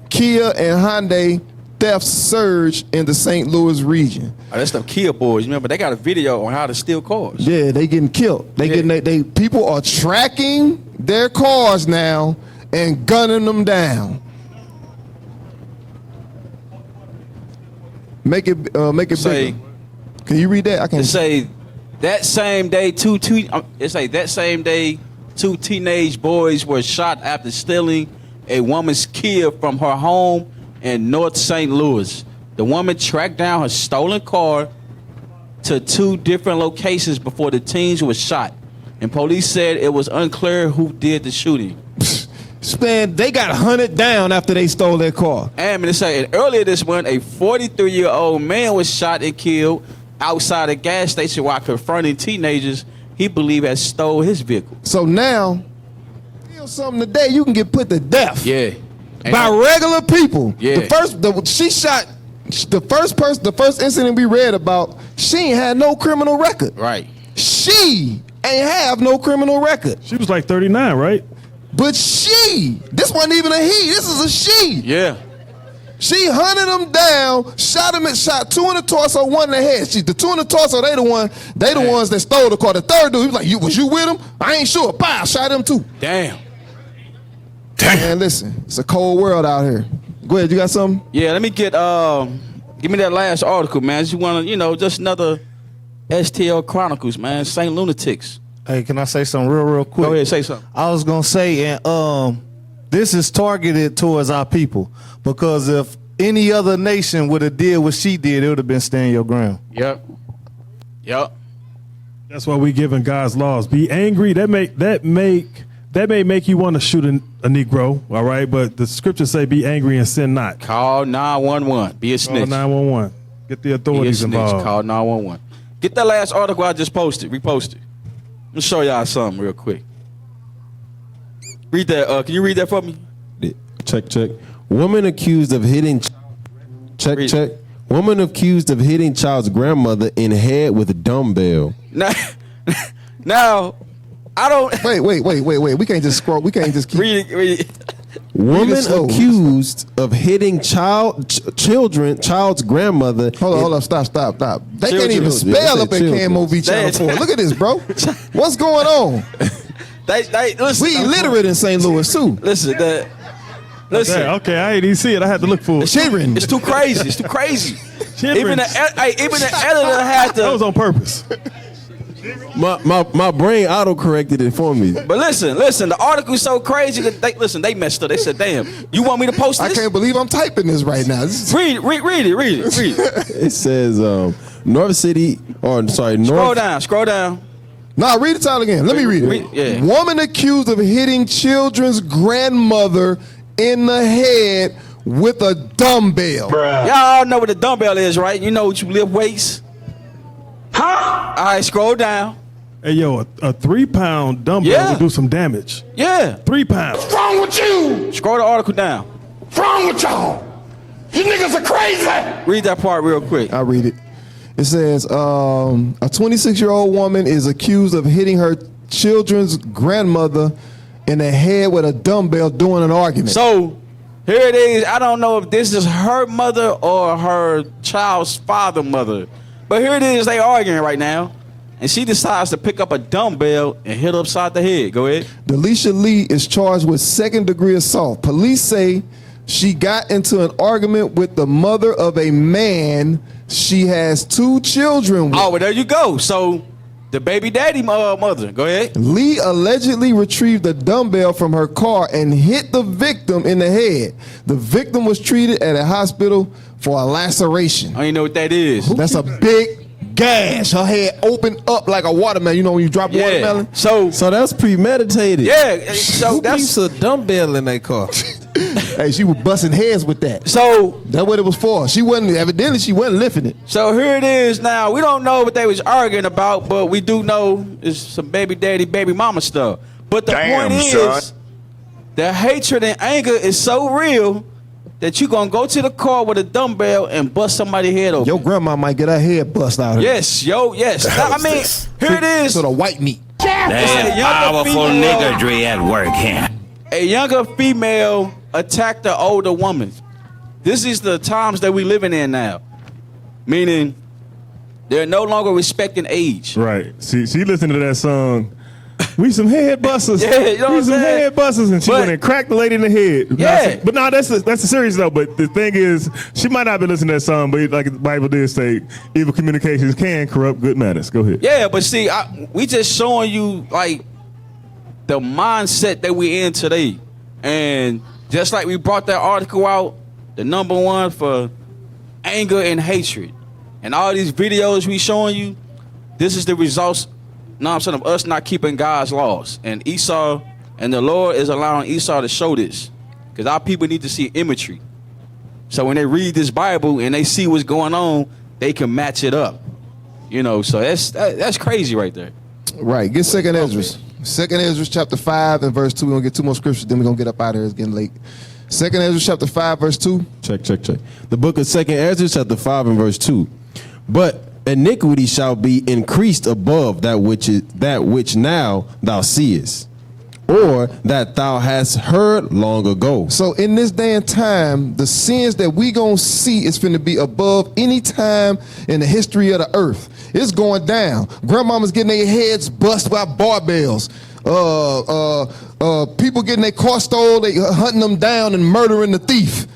[SPEAKER 1] Kia and Hyundai thefts surge in the St. Louis region.
[SPEAKER 7] Oh, that's the Kia boys. Remember, they got a video on how to steal cars.
[SPEAKER 1] Yeah, they getting killed. People are tracking their cars now and gunning them down. Make it
[SPEAKER 7] say,
[SPEAKER 1] bigger. Can you read that? I can't
[SPEAKER 7] say that same day two teenage boys were shot after stealing a woman's Kia from her home in North St. Louis. The woman tracked down her stolen car to 2 different locations before the teens were shot, and police said it was unclear who did the shooting.
[SPEAKER 1] Man, they got hunted down after they stole their car.
[SPEAKER 7] And they say earlier this month, a 43-year-old man was shot and killed outside a gas station while confronting teenagers he believed had stole his vehicle.
[SPEAKER 1] So now, steal something today, you can get put to death.
[SPEAKER 7] Yeah.
[SPEAKER 1] By regular people.
[SPEAKER 7] Yeah.
[SPEAKER 1] The first incident we read about, she ain't had no criminal record.
[SPEAKER 7] Right.
[SPEAKER 1] She ain't have no criminal record.
[SPEAKER 4] She was like 39, right?
[SPEAKER 1] But this wasn't even a he, this is a she.
[SPEAKER 7] Yeah.
[SPEAKER 1] She hunted him down, shot 2 in the torso, 1 in the head. The 2 in the torso, they the ones that stole the car. The third dude, he was like, was you with him? I ain't sure. Pow, shot him too.
[SPEAKER 7] Damn.
[SPEAKER 1] Man, listen, it's a cold world out here. Go ahead, you got something?
[SPEAKER 7] Yeah, let me get give me that last article, man. You wanna, just another STL Chronicles, man. St. Lunatics.
[SPEAKER 12] Hey, can I say something real quick?
[SPEAKER 7] Go ahead, say something.
[SPEAKER 12] I was gonna say, and this is targeted towards our people, because if any other nation would have did what she did, it would have been stand your ground.
[SPEAKER 7] Yep.
[SPEAKER 4] That's why we giving God's laws. Be angry. That may make you want to shoot a Negro, all right? But the scriptures say, "Be angry and sin not."
[SPEAKER 7] Call 911. Be a snitch.
[SPEAKER 4] Call 911. Get the authorities involved.
[SPEAKER 7] Call 911. Get that last article I just posted. Repost it. Let me show y'all something real quick. Read that. Can you read that for me?
[SPEAKER 5] Check. Woman accused of hitting. Check. Woman accused of hitting child's grandmother in head with a dumbbell.
[SPEAKER 7] Now, I don't.
[SPEAKER 1] Wait. We can't just scroll. We can't just keep.
[SPEAKER 7] Read it.
[SPEAKER 5] Woman accused of hitting child's grandmother.
[SPEAKER 1] Hold up, stop. They can't even spell up in KMOV Channel 4. Look at this, bro. What's going on?
[SPEAKER 7] Listen,
[SPEAKER 1] we illiterate in St. Louis too.
[SPEAKER 7] Listen.
[SPEAKER 4] Okay, I ain't even see it. I had to look for it.
[SPEAKER 7] It's too crazy. Even the editor had to.
[SPEAKER 4] That was on purpose.
[SPEAKER 5] My brain auto corrected it for me.
[SPEAKER 7] But listen, the article's so crazy that they messed up. They said, "Damn, you want me to post this?"
[SPEAKER 1] I can't believe I'm typing this right now.
[SPEAKER 7] Read it.
[SPEAKER 5] It says North City,
[SPEAKER 7] Scroll down.
[SPEAKER 1] Nah, read the title again. Let me read it.
[SPEAKER 7] Yeah.
[SPEAKER 1] Woman accused of hitting children's grandmother in the head with a dumbbell.
[SPEAKER 7] Y'all know what a dumbbell is, right? You know what you lift weights. Huh? All right, scroll down.
[SPEAKER 4] Hey, yo, a 3-pound dumbbell will do some damage.
[SPEAKER 7] Yeah.
[SPEAKER 4] 3 pounds.
[SPEAKER 14] What's wrong with you?
[SPEAKER 7] Scroll the article down.
[SPEAKER 14] What's wrong with y'all? You niggas are crazy.
[SPEAKER 7] Read that part real quick.
[SPEAKER 1] I'll read it. It says, a 26-year-old woman is accused of hitting her children's grandmother in the head with a dumbbell during an argument.
[SPEAKER 7] So, here it is. I don't know if this is her mother or her child's mother. But here it is, they arguing right now. And she decides to pick up a dumbbell and hit her upside the head. Go ahead.
[SPEAKER 1] Delisha Lee is charged with second-degree assault. Police say she got into an argument with the mother of a man she has 2 children with.
[SPEAKER 7] Oh, well, there you go. So, the baby daddy mother. Go ahead.
[SPEAKER 1] Lee allegedly retrieved a dumbbell from her car and hit the victim in the head. The victim was treated at a hospital for a laceration.
[SPEAKER 7] I don't even know what that is.
[SPEAKER 1] That's a big gash. Her head opened up like a watermelon. You know when you drop a watermelon?
[SPEAKER 7] So
[SPEAKER 13] that's premeditated.
[SPEAKER 7] Yeah. So
[SPEAKER 13] Who
[SPEAKER 7] that's
[SPEAKER 13] keeps a dumbbell in their car.
[SPEAKER 1] Hey, she was busting heads with that.
[SPEAKER 7] So
[SPEAKER 1] that's what it was for. She wasn't lifting it.
[SPEAKER 7] So here it is now. We don't know what they was arguing about, but we do know it's some baby daddy, baby mama stuff. But the point is, the hatred and anger is so real that you gonna go to the car with a dumbbell and bust somebody's head open.
[SPEAKER 1] Your grandma might get her head bust out.
[SPEAKER 7] Yes. Now, I mean, here it is.
[SPEAKER 1] To the white meat.
[SPEAKER 20] That's powerful niggardry at work here.
[SPEAKER 7] A younger female attacked an older woman. This is the times that we living in now. Meaning, they're no longer respecting age.
[SPEAKER 2] Right. She listened to that song. We some head busters.
[SPEAKER 7] Yeah, you know what I'm
[SPEAKER 2] some
[SPEAKER 7] saying?
[SPEAKER 2] head busters, and she went and cracked the lady in the head.
[SPEAKER 7] Yeah.
[SPEAKER 2] But no, that's a serious though. But the thing is, she might not be listening to that song, but like the Bible did say, evil communications can corrupt good manners. Go ahead.
[SPEAKER 7] Yeah, but see, we just showing you like the mindset that we in today, and just like we brought that article out, the number one for anger and hatred, and all these videos we showing you, this is the results. No, I'm saying of us not keeping God's laws, and Esau and the Lord is allowing Esau to show this, because our people need to see imagery. So when they read this Bible and they see what's going on, they can match it up. You know, so that's crazy right there.
[SPEAKER 1] Right. Get 2nd Ezra. 2nd Ezra chapter 5 and verse 2. We're gonna get 2 more scriptures, then we're gonna get up out of here. It's getting late. 2nd Ezra chapter 5, verse 2.
[SPEAKER 13] Check. The book of 2nd Ezra chapter 5 and verse 2. But iniquity shall be increased above that which now thou seest, or that thou hast heard long ago.
[SPEAKER 1] So in this day and time, the sins that we gonna see is finna be above any time in the history of the earth. It's going down. Grandmama's getting their heads bust by barbells. People getting their car stole, they hunting them down and murdering the thief.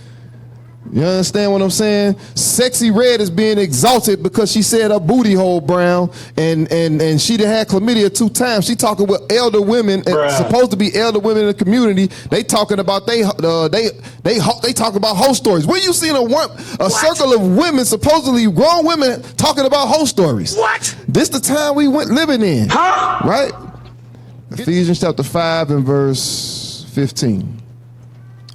[SPEAKER 1] You understand what I'm saying? Sexy Red is being exalted because she said her booty hole brown, and she done had chlamydia 2 times. She talking with elder women, and supposed to be elder women in the community. They talking about they talking about hoe stories. Where you seen a circle of women, supposedly grown women, talking about hoe stories?
[SPEAKER 18] What?
[SPEAKER 1] This the time we went living in, right? Ephesians chapter 5 and verse 15.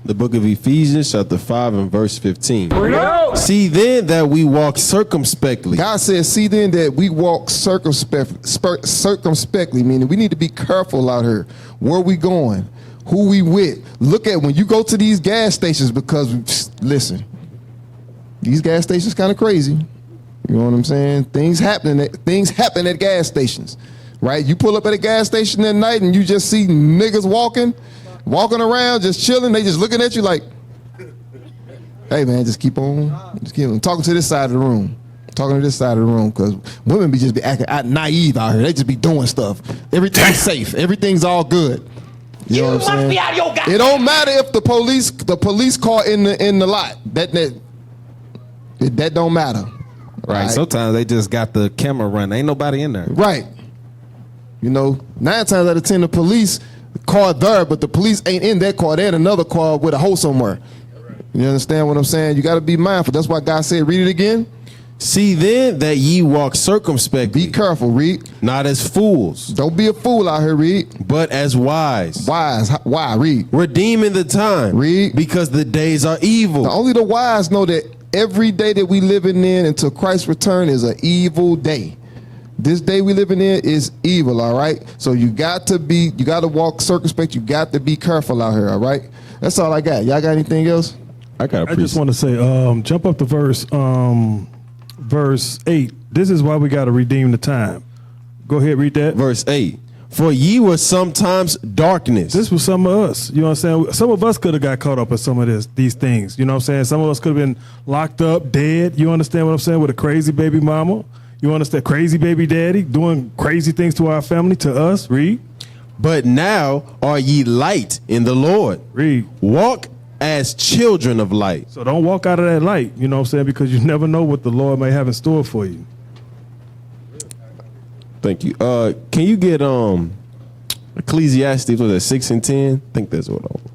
[SPEAKER 13] The book of Ephesians chapter 5 and verse 15.
[SPEAKER 18] No.
[SPEAKER 13] See then that we walk circumspectly.
[SPEAKER 1] God says, see then that we walk circumspectly, meaning we need to be careful out here. Where we going? Who we with? Look at when you go to these gas stations, because listen, these gas stations kind of crazy. You know what I'm saying? Things happen at gas stations, right? You pull up at a gas station at night and you just see niggas walking around, just chilling. They just looking at you like, hey man, just keep on talking to this side of the room. Talking to this side of the room, because women just be acting naive out here. They just be doing stuff. Everything's safe. Everything's all good. You know what I'm saying?
[SPEAKER 18] Be out of your goddamn.
[SPEAKER 1] It don't matter if the police car in the lot. That don't matter.
[SPEAKER 13] Right. Sometimes they just got the camera running. Ain't nobody in there.
[SPEAKER 1] Right. You know, 9 times out of 10 the police car there, but the police ain't in that car. They're in another car with a hole somewhere. You understand what I'm saying? You got to be mindful. That's why God said, read it again.
[SPEAKER 13] See then that ye walk circumspectly.
[SPEAKER 1] Be careful, read.
[SPEAKER 13] Not as fools.
[SPEAKER 1] Don't be a fool out here, read.
[SPEAKER 13] But as wise.
[SPEAKER 1] Wise. Why? Read.
[SPEAKER 13] Redeeming the time.
[SPEAKER 1] Read.
[SPEAKER 13] Because the days are evil.
[SPEAKER 1] Now, only the wise know that every day that we living in until Christ's return is an evil day. This day we living in is evil, all right? So you got to walk circumspect. You got to be careful out here, all right? That's all I got. Y'all got anything else?
[SPEAKER 4] I just want to say, jump up to verse 8. This is why we got to redeem the time. Go ahead, read that.
[SPEAKER 13] Verse 8. For ye were sometimes darkness.
[SPEAKER 4] This was some of us. You know what I'm saying? Some of us could have got caught up in some of these things. You know what I'm saying? Some of us could have been locked up, dead. You understand what I'm saying? With a crazy baby mama. You understand? Crazy baby daddy doing crazy things to our family, to us. Read.
[SPEAKER 13] But now are ye light in the Lord.
[SPEAKER 4] Read.
[SPEAKER 13] Walk as children of light.
[SPEAKER 4] So don't walk out of that light, you know what I'm saying? Because you never know what the Lord may have in store for you.
[SPEAKER 13] Thank you. Can you get Ecclesiastes, was that 6 and 10? I think that's what I want.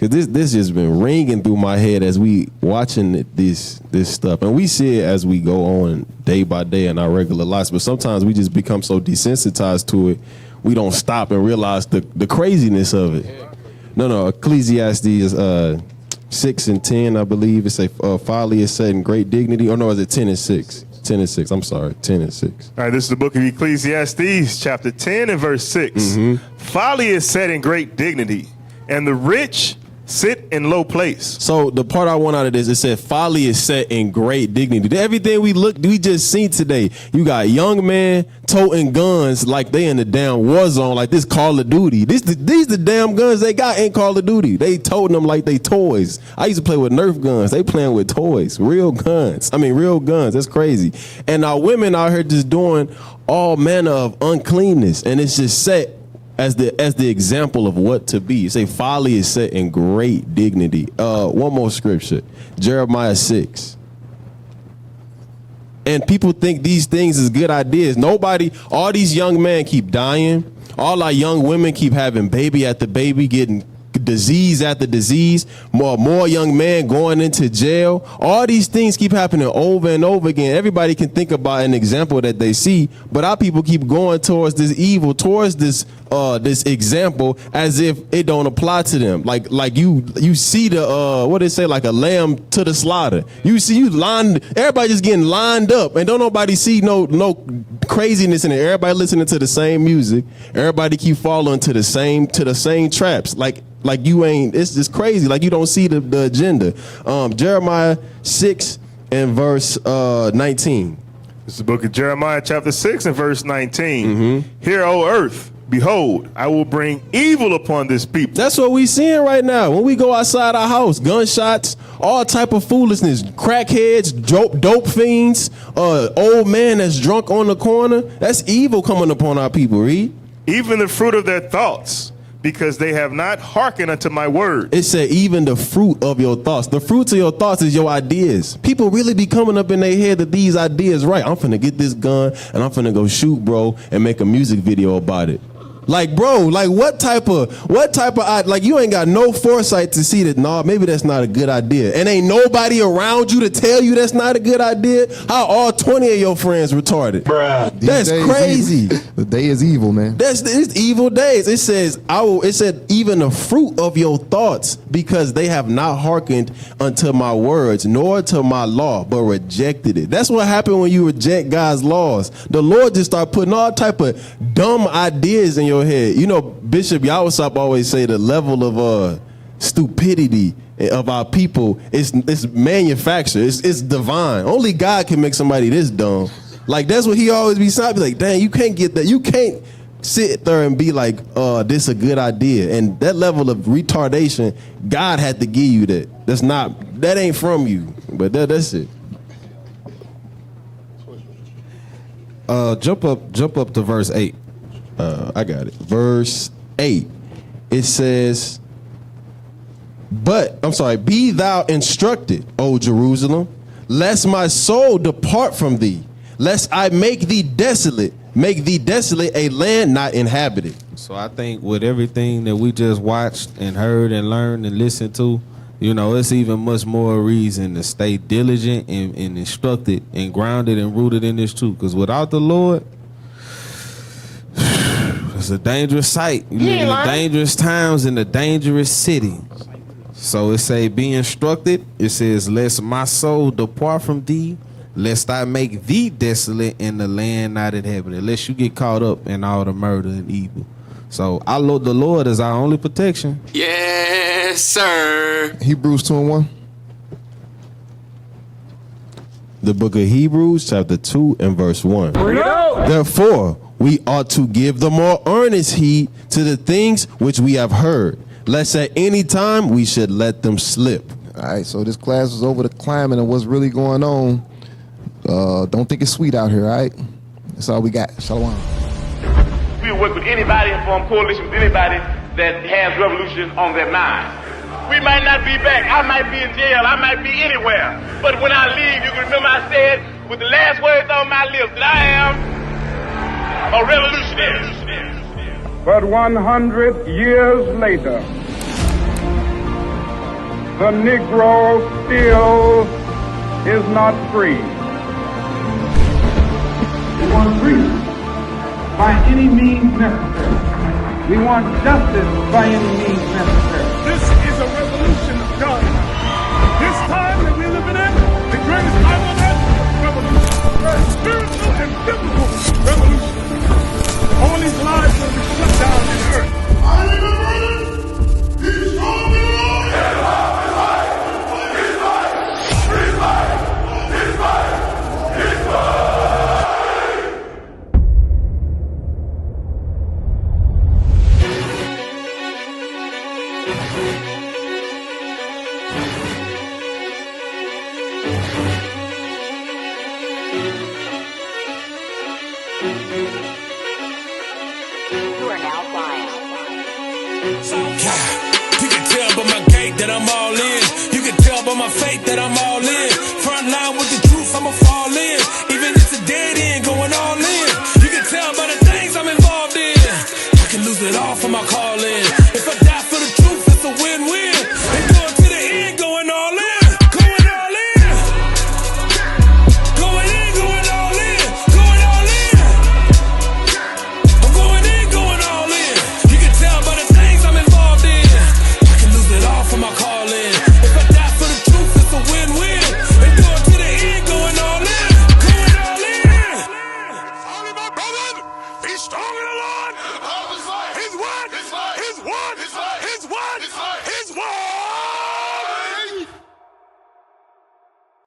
[SPEAKER 5] Because this just been ringing through my head as we watching this stuff. And we see it as we go on day by day in our regular lives. But sometimes we just become so desensitized to it, we don't stop and realize the craziness of it. No, Ecclesiastes 6 and 10, I believe. It's folly is set in great dignity. Or no, is it 10 and 6? 10 and 6. I'm sorry, 10 and 6.
[SPEAKER 2] All right, this is the book of Ecclesiastes, chapter 10 and verse 6.
[SPEAKER 5] Mm-hmm.
[SPEAKER 2] Folly is set in great dignity, and the rich sit in low place.
[SPEAKER 5] So the part I want out of this, it said folly is set in great dignity. Everything we just seen today, you got young men toting guns like they in the damn war zone, like this Call of Duty. These the damn guns they got in Call of Duty. They toting them like they toys. I used to play with Nerf guns. They playing with toys, real guns. Real guns. That's crazy. And our women out here just doing all manner of uncleanness, and it's just set as the example of what to be. You say folly is set in great dignity. One more scripture, Jeremiah 6. And people think these things is good ideas. All these young men keep dying. All our young women keep having baby after baby, getting disease after disease, more young men going into jail. All these things keep happening over and over again. Everybody can think about an example that they see, but our people keep going towards this evil, towards this example as if it don't apply to them. Like you see the what they say, like a lamb to the slaughter. You see everybody just getting lined up, and don't nobody see no craziness in it. Everybody listening to the same music. Everybody keep falling to the same traps. Like you ain't, it's just crazy. Like you don't see the agenda. Jeremiah 6 and verse 19.
[SPEAKER 2] It's the book of Jeremiah chapter 6 and verse 19.
[SPEAKER 5] Mm-hmm.
[SPEAKER 2] Hear, O earth, behold, I will bring evil upon this people.
[SPEAKER 5] That's what we seeing right now. When we go outside our house, gunshots, all type of foolishness, crackheads, dope fiends, old man that's drunk on the corner. That's evil coming upon our people, read.
[SPEAKER 2] Even the fruit of their thoughts, because they have not hearkened unto my word.
[SPEAKER 5] It said even the fruit of your thoughts. The fruits of your thoughts is your ideas. People really be coming up in their head that these ideas right. I'm finna get this gun and I'm finna go shoot, bro, and make a music video about it. Like, bro, like what type of like you ain't got no foresight to see that, nah, maybe that's not a good idea. And ain't nobody around you to tell you that's not a good idea. How all 20 of your friends retarded? Bruh. That's crazy.
[SPEAKER 1] The day is evil, man.
[SPEAKER 5] It's evil days. It says, it said even the fruit of your thoughts, because they have not hearkened unto my words, nor to my law, but rejected it. That's what happened when you reject God's laws. The Lord just start putting all type of dumb ideas in your head. You know, Bishop Yawasop always say the level of stupidity of our people is manufactured. It's divine. Only God can make somebody this dumb. Like that's what he always be saying. Be like, dang, you can't get that. You can't sit there and be like, this a good idea. And that level of retardation, God had to give you that. That ain't from you. But that's it.
[SPEAKER 13] Jump up to verse 8.
[SPEAKER 5] I got it. Verse 8. It says, be thou instructed, O Jerusalem, lest my soul depart from thee, lest I make thee desolate a land not inhabited.
[SPEAKER 13] So I think with everything that we just watched and heard and learned and listened to, you know, it's even much more reason to stay diligent and instructed and grounded and rooted in this truth. Because without the Lord, it's a dangerous sight. You live in the dangerous times in a dangerous city. So it say, be instructed. It says, lest my soul depart from thee, lest I make thee desolate in the land not inhabited. Lest you get caught up in all the murder and evil. So the Lord is our only protection.
[SPEAKER 18] Yes, sir.
[SPEAKER 1] Hebrews 2:1.
[SPEAKER 5] The book of Hebrews, chapter 2 and verse 1. Therefore, we ought to give the more earnest heed to the things which we have heard, lest at any time we should let them slip.
[SPEAKER 1] All right, so this class was over the climate and what's really going on. Don't think it's sweet out here, all right? That's all we got. Shalom.
[SPEAKER 21] We work with anybody and form coalition with anybody that has revolution on their mind. We might not be back. I might be in jail. I might be anywhere. But when I leave, you can remember I said with the last words on my lips that I am a revolutionary.
[SPEAKER 6] But 100 years later, the Negro still is not free. We want freedom by any means necessary. We want justice by any means necessary.
[SPEAKER 21] This is a revolution of God. This time that we're living in, the greatest time on earth, revolution. Spiritual and biblical revolution. All these lives will be shut down in the earth.
[SPEAKER 3] You can tell by my gait that I'm all in. You can tell by my faith that I'm all in. Front line with the truth, I'ma fall in. Even if it's a dead end, going all in. You can tell by the things I'm involved in. I can lose it all for my calling.